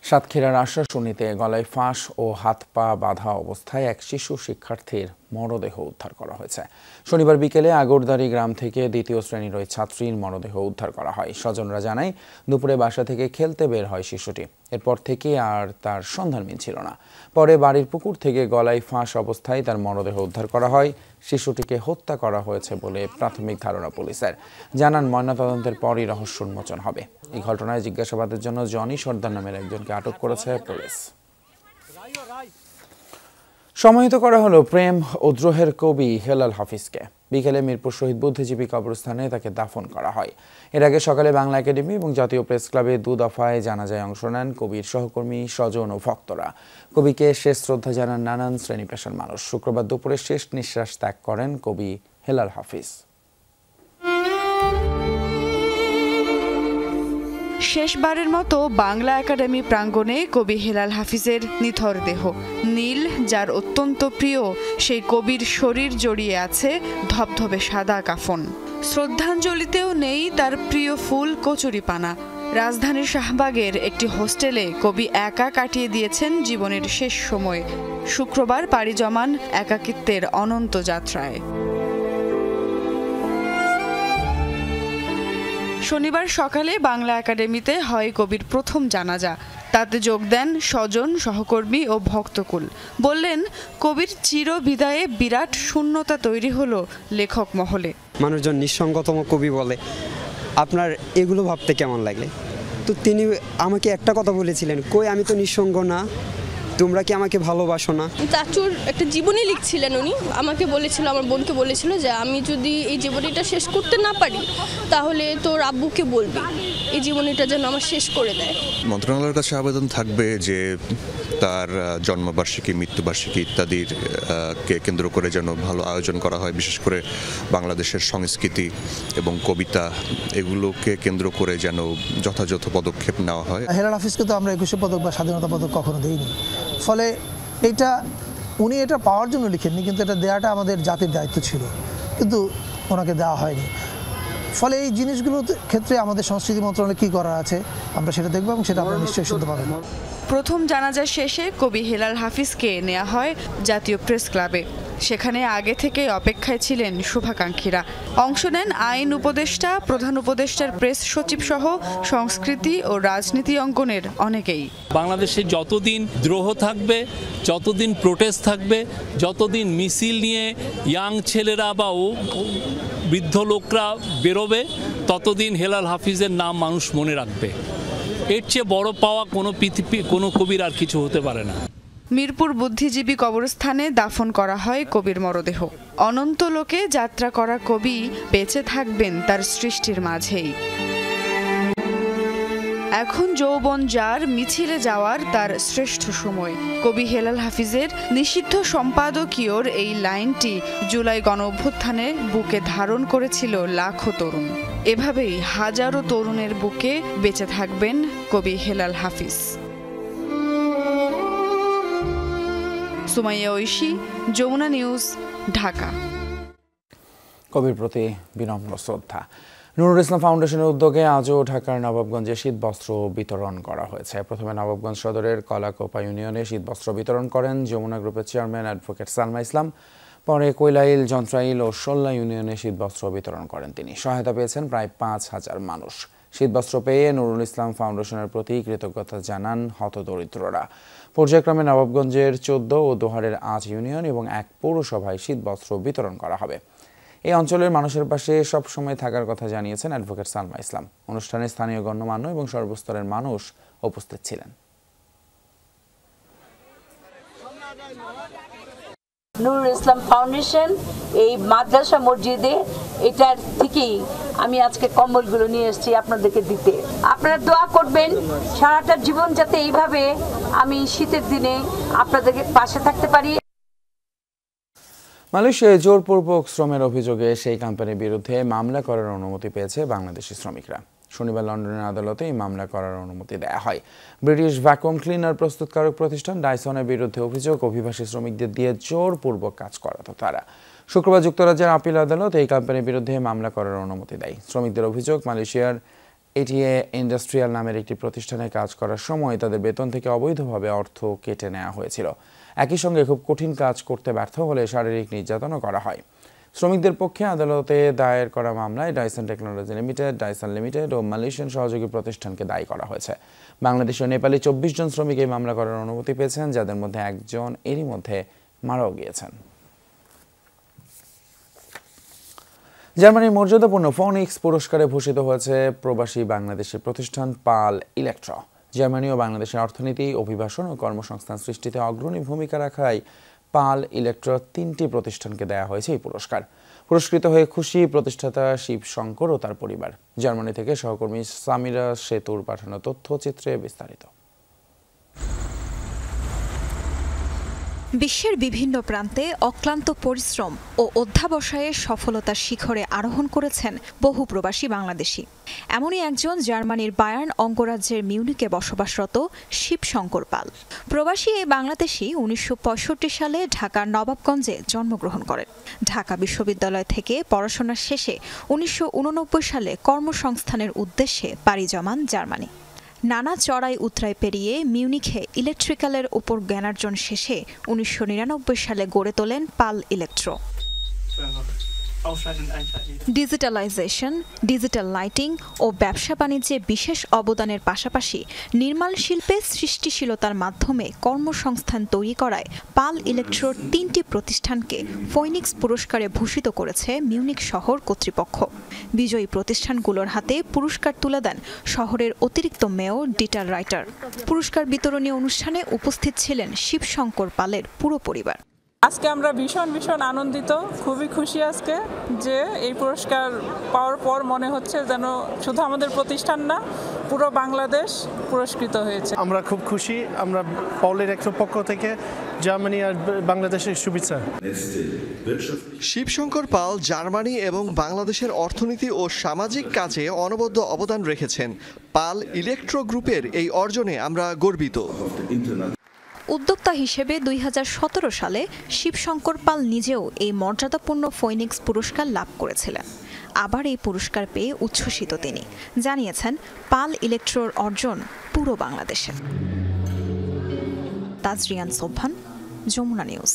সাতক্ষীরার আশ্বাসনীতে গলায় ফাঁস ও হাত পা বাঁধা অবস্থায় এক শিশু শিক্ষার্থীর মরদেহ উদ্ধার করা হয়েছে। শনিবার বিকেলে আগরদারি গ্রাম থেকে দ্বিতীয় শ্রেণীর ওই ছাত্রীর মরদেহ উদ্ধার করা হয়। স্বজনরা জানায়, দুপুরে বাসা থেকে খেলতে বের হয় শিশুটি। এরপর থেকে আর তার সন্ধান মিলছিল না। পরে বাড়ির পুকুর থেকে গলায় ফাঁস অবস্থায় তার মরদেহ উদ্ধার করা হয়। শিশুটিকে হত্যা করা হয়েছে বলে প্রাথমিক ধারণা পুলিশের। জানান, ময়নাতদন্তের পরই রহস্য উন্মোচন হবে। এই ঘটনায় জিজ্ঞাসাবাদের জন্য জনি সর্দার নামের একজনকে আটক করেছে পুলিশ। সমাহিত করা হলো প্রেম ও দ্রোহের কবি হেলাল হাফিজকে। বিকেলে মিরপুর শহীদ বুদ্ধিজীবী কবরস্থানে তাকে দাফন করা হয়। এর আগে সকালে বাংলা একাডেমি এবং জাতীয় প্রেস ক্লাবে 2 দফায় জানাজায় অংশ নেন কবির সহকর্মী, স্বজন ও ভক্তরা। কবিকে শেষ শ্রদ্ধা জানান নানান শ্রেণী পেশার মানুষ। শুক্রবার দুপুরে শেষ নিঃশ্বাস ত্যাগ করেন কবি হেলাল হাফিজ। শেষবারের মতো বাংলা একাডেমি প্রাঙ্গণে কবি হেলাল হাফিজের নিথর দেহ। নীল, যার অত্যন্ত প্রিয়, সেই কবির শরীর জড়িয়ে আছে ধবধবে সাদা কাফন। শ্রদ্ধাঞ্জলিতেও নেই তার প্রিয় ফুল কচুরিপানা। রাজধানীর শাহবাগের একটি হোস্টেলে কবি একা কাটিয়ে দিয়েছেন জীবনের শেষ সময়। শুক্রবার পাড়ি জমান একাকিত্বের অনন্ত যাত্রায়। শনিবার সকালে বাংলা একাডেমিতে হয় কবির প্রথম জানাজা। তাতে যোগ দেন স্বজন, সহকর্মী ও ভক্তকুল। বললেন, কবির চির বিদায়ে বিরাট শূন্যতা তৈরি হলো লেখক মহলে। মানুষজন নিঃসঙ্গতম কবি বলে, আপনার এগুলো ভাবতে কেমন লাগে? তো তিনি আমাকে একটা কথা বলেছিলেন, কই আমি তো নিঃসঙ্গ না, তোমরা কি আমাকে ভালোবাসো না? চাচুর একটা জীবনী লিখছিলেন উনি, আমাকে বলেছিল, আমার বোনকে বলেছিল যে আমি যদি এই জীবনীটা শেষ করতে না পারি তাহলে তোর আব্বুকে বলবি এই জীবনীটা যেন আমার শেষ করে দেয়। মন্ত্রণালয়ের কাছে আবেদন থাকবে যে তার জন্মবার্ষিকী, মৃত্যুবার্ষিকী ইত্যাদির কে কেন্দ্র করে যেন ভালো আয়োজন করা হয়। বিশেষ করে বাংলাদেশের সংস্কৃতি এবং কবিতা এগুলোকে কেন্দ্র করে যেন যথাযথ পদক্ষেপ নেওয়া হয়। হেলাল হাফিজকে তো আমরা 21শে পদক বা স্বাধীনতা পদক কখনো দিইনি। ফলে উনি এটা পাওয়ার জন্য লিখেননি, কিন্তু এটা দেওয়াটা আমাদের জাতির দায়িত্ব ছিল, কিন্তু ওনাকে দেওয়া হয়নি। ফলে এই জিনিসগুলোর ক্ষেত্রে আমাদের সংস্কৃতি মন্ত্রণালয়ে কী করার আছে আমরা সেটা দেখব এবং সেটা আমরা নিশ্চয়ই শুনতে পাবেন। প্রথম জানাজা শেষে কবি হেলাল হাফিজকে নেওয়া হয় জাতীয় প্রেস ক্লাবে। সেখানে আগে থেকে অপেক্ষায় ছিলেন শুভাকাঙ্ক্ষীরা। অংশ নেন আইন উপদেষ্টা, প্রধান উপদেষ্টার প্রেস সচিব সহ সংস্কৃতি ও রাজনীতি অঙ্গনের অনেকেই। বাংলাদেশে যতদিন দ্রোহ থাকবে, যতদিন প্রোটেস্ট থাকবে, যতদিন মিছিল নিয়ে ইয়াং ছেলেরা বা বৃদ্ধ লোকরা বেরোবে, ততদিন হেলাল হাফিজের নাম মানুষ মনে রাখবে। এর চেয়ে বড় পাওয়া কোনো কবির আর কিছু হতে পারে না। মিরপুর বুদ্ধিজীবী কবরস্থানে দাফন করা হয় কবির মরদেহ। অনন্ত লোকে যাত্রা করা কবি বেঁচে থাকবেন তার সৃষ্টির মাঝেই। এখন যৌবন যার, মিছিলে যাওয়ার তার শ্রেষ্ঠ সময়। কবি হেলাল হাফিজের নিষিদ্ধ সম্পাদকীয়র এই লাইনটি জুলাই গণঅভ্যুত্থানে বুকে ধারণ করেছিল লাখো তরুণ। এভাবেই হাজারো তরুণের বুকে বেঁচে থাকবেন কবি হেলাল হাফিজ। সুমাইয়া ঐশী, যমুনা নিউজ, ঢাকা। কবির প্রতি বিনম্র শ্রদ্ধা। নুরুল ইসলাম ফাউন্ডেশনের উদ্যোগে আজও ঢাকার নবাবগঞ্জে শীতবস্ত্র বিতরণ করা হয়েছে। প্রথমে নবাবগঞ্জ সদরের কলাকোপা ইউনিয়নে শীতবস্ত্র বিতরণ করেন যমুনা গ্রুপের চেয়ারম্যান অ্যাডভোকেট সালমা ইসলাম। পরে কৈলাইল, যন্ত্রাইল ও শোল্লা ইউনিয়নে শীতবস্ত্র বিতরণ করেন তিনি। সহায়তা পেয়েছেন প্রায় 5,000 মানুষ। শীতবস্ত্র পেয়ে নুরুল ইসলাম ফাউন্ডেশনের প্রতি কৃতজ্ঞতা জানান হতদরিদ্ররা। পর্যায়ক্রমে নবাবগঞ্জের 14 ও দোহারের 8 ইউনিয়ন এবং 1 পৌরসভায় শীতবস্ত্র বিতরণ করা হবে। এই অঞ্চলের মানুষের পাশে সবসময় থাকার কথা জানিয়েছেন অ্যাডভোকেট সালমা ইসলাম। অনুষ্ঠানে স্থানীয় গণ্যমান্য এবং সর্বস্তরের মানুষ উপস্থিত ছিলেন। নুরুল ইসলাম ফাউন্ডেশন এই মাদ্রাসা মসজিদে এটার থেকেই আমি আজকে কম্বলগুলো নিয়ে এসেছি আপনাদেরকে দিতে। আপনারা দোয়া করবেন সারাটা জীবন যাতে এইভাবে আমি শীতের দিনে আপনাদেরকে পাশে থাকতে পারি। মালয়েশিয়ায় জোরপূর্বক শ্রমের অভিযোগে সেই কোম্পানির বিরুদ্ধে মামলা করার অনুমতি পেয়েছে বাংলাদেশি শ্রমিকরা। শনিবার লন্ডনের আদালতে এই মামলা করার অনুমতি দেয়া হয়। ব্রিটিশ ভ্যাকুয়াম ক্লিনার প্রস্তুতকারক প্রতিষ্ঠান ডাইসনের বিরুদ্ধে অভিযোগ, অভিবাসী শ্রমিকদের দিয়ে জোরপূর্বক কাজ করাতো তারা। শুক্রবার যুক্তরাজ্যের আপিল আদালত এই কোম্পানির বিরুদ্ধে মামলা করার অনুমতি দেয়। শ্রমিকদের অভিযোগ, মালয়েশিয়ার এটিএ ইন্ডাস্ট্রিয়াল নামের একটি প্রতিষ্ঠানে কাজ করার সময় তাদের বেতন থেকে অবৈধভাবে অর্থ কেটে নেওয়া হয়েছিল। একই সঙ্গে খুব কঠিন কাজ করতে ব্যর্থ হলে শারীরিক নির্যাতনও করা হয়। শ্রমিকদের পক্ষে আদালতে দায়ের করা মামলায় Dyson technology limited, Dyson limited ও মালয়েশিয়ান সহযোগী প্রতিষ্ঠানকে দায়ী করা হয়েছে। বাংলাদেশ ও নেপালি 24 জন শ্রমিক এই মামলা করার অনুমতি পেয়েছেন, যাদের মধ্যে একজন এরই মধ্যে মারাও গিয়েছেন। জার্মানির মর্যাদাপূর্ণ ফোনিক্স পুরস্কারে ভূষিত হয়েছে প্রবাসী বাংলাদেশি প্রতিষ্ঠান পাল ইলেকট্রো। জার্মানি ও বাংলাদেশের অর্থনীতি, অভিবাসন ও কর্মসংস্থান সৃষ্টিতে অগ্রণী ভূমিকা রাখায় পাল ইলেকট্রো 3টি প্রতিষ্ঠানকে দেয়া হয়েছে এই পুরস্কার। পুরস্কৃত হয়ে খুশি প্রতিষ্ঠাতা শিব শঙ্কর ও তার পরিবার। জার্মানি থেকে সহকর্মী সামিরা সেতুর পাঠানো তথ্যচিত্রে বিস্তারিত। বিশ্বের বিভিন্ন প্রান্তে অক্লান্ত পরিশ্রম ও অধ্যাবসায়ে সফলতার শিখরে আরোহণ করেছেন বহু প্রবাসী বাংলাদেশি। এমনই একজন জার্মানির বায়ার্ন অঙ্গরাজ্যের মিউনিকে বসবাসরত শিব শঙ্কর পাল। প্রবাসী এই বাংলাদেশি 1965 সালে ঢাকার নবাবগঞ্জে জন্মগ্রহণ করেন। ঢাকা বিশ্ববিদ্যালয় থেকে পড়াশোনা শেষে 1989 সালে কর্মসংস্থানের উদ্দেশ্যে পাড়ি জমান জার্মানি। নানা চড়াই উতরাই পেরিয়ে মিউনিখে ইলেকট্রিক্যালের উপর জ্ঞানার্জন শেষে 1999 সালে গড়ে তোলেন পাল ইলেকট্রো। ডিজিটালাইজেশন, ডিজিটাল লাইটিং ও ব্যবসা বাণিজ্যে বিশেষ অবদানের পাশাপাশি নির্মাণ শিল্পে সৃষ্টিশীলতার মাধ্যমে কর্মসংস্থান তৈরি করায় পাল ইলেকট্রোর 3টি প্রতিষ্ঠানকে ফোনিক্স পুরস্কারে ভূষিত করেছে মিউনিক শহর কর্তৃপক্ষ। বিজয়ী প্রতিষ্ঠানগুলোর হাতে পুরস্কার তুলে দেন শহরের অতিরিক্ত মেয়র ডিটার রাইটার। পুরস্কার বিতরণী অনুষ্ঠানে উপস্থিত ছিলেন শিবশঙ্কর পালের পুরো পরিবার। আজকে আমরা ভীষণ আনন্দিত, খুবই খুশি আজকে যে এই পুরস্কার পাওয়ার পর মনে হচ্ছে যেন শুধু আমাদের প্রতিষ্ঠান না, পুরো বাংলাদেশ পুরস্কৃত হয়েছে। আমরা খুব খুশি। আমরা পাল ইলেকট্রোর পক্ষ থেকে জার্মানি আর বাংলাদেশের শুভেচ্ছা। শিবশঙ্কর পাল জার্মানি এবং বাংলাদেশের অর্থনীতি ও সামাজিক কাজে অনবদ্য অবদান রেখেছেন। পাল ইলেকট্রো গ্রুপের এই অর্জনে আমরা গর্বিত। উদ্যোক্তা হিসেবে 2017 সালে শিবশঙ্কর পাল নিজেও এই মর্যাদাপূর্ণ ফোনিক্স পুরস্কার লাভ করেছিলেন। আবার এই পুরস্কার পেয়ে উচ্ছ্বসিত তিনি। জানিয়েছেন পাল ইলেকট্রোর অর্জন পুরো বাংলাদেশে। তাজরিয়ান সোবহান, যমুনা নিউজ।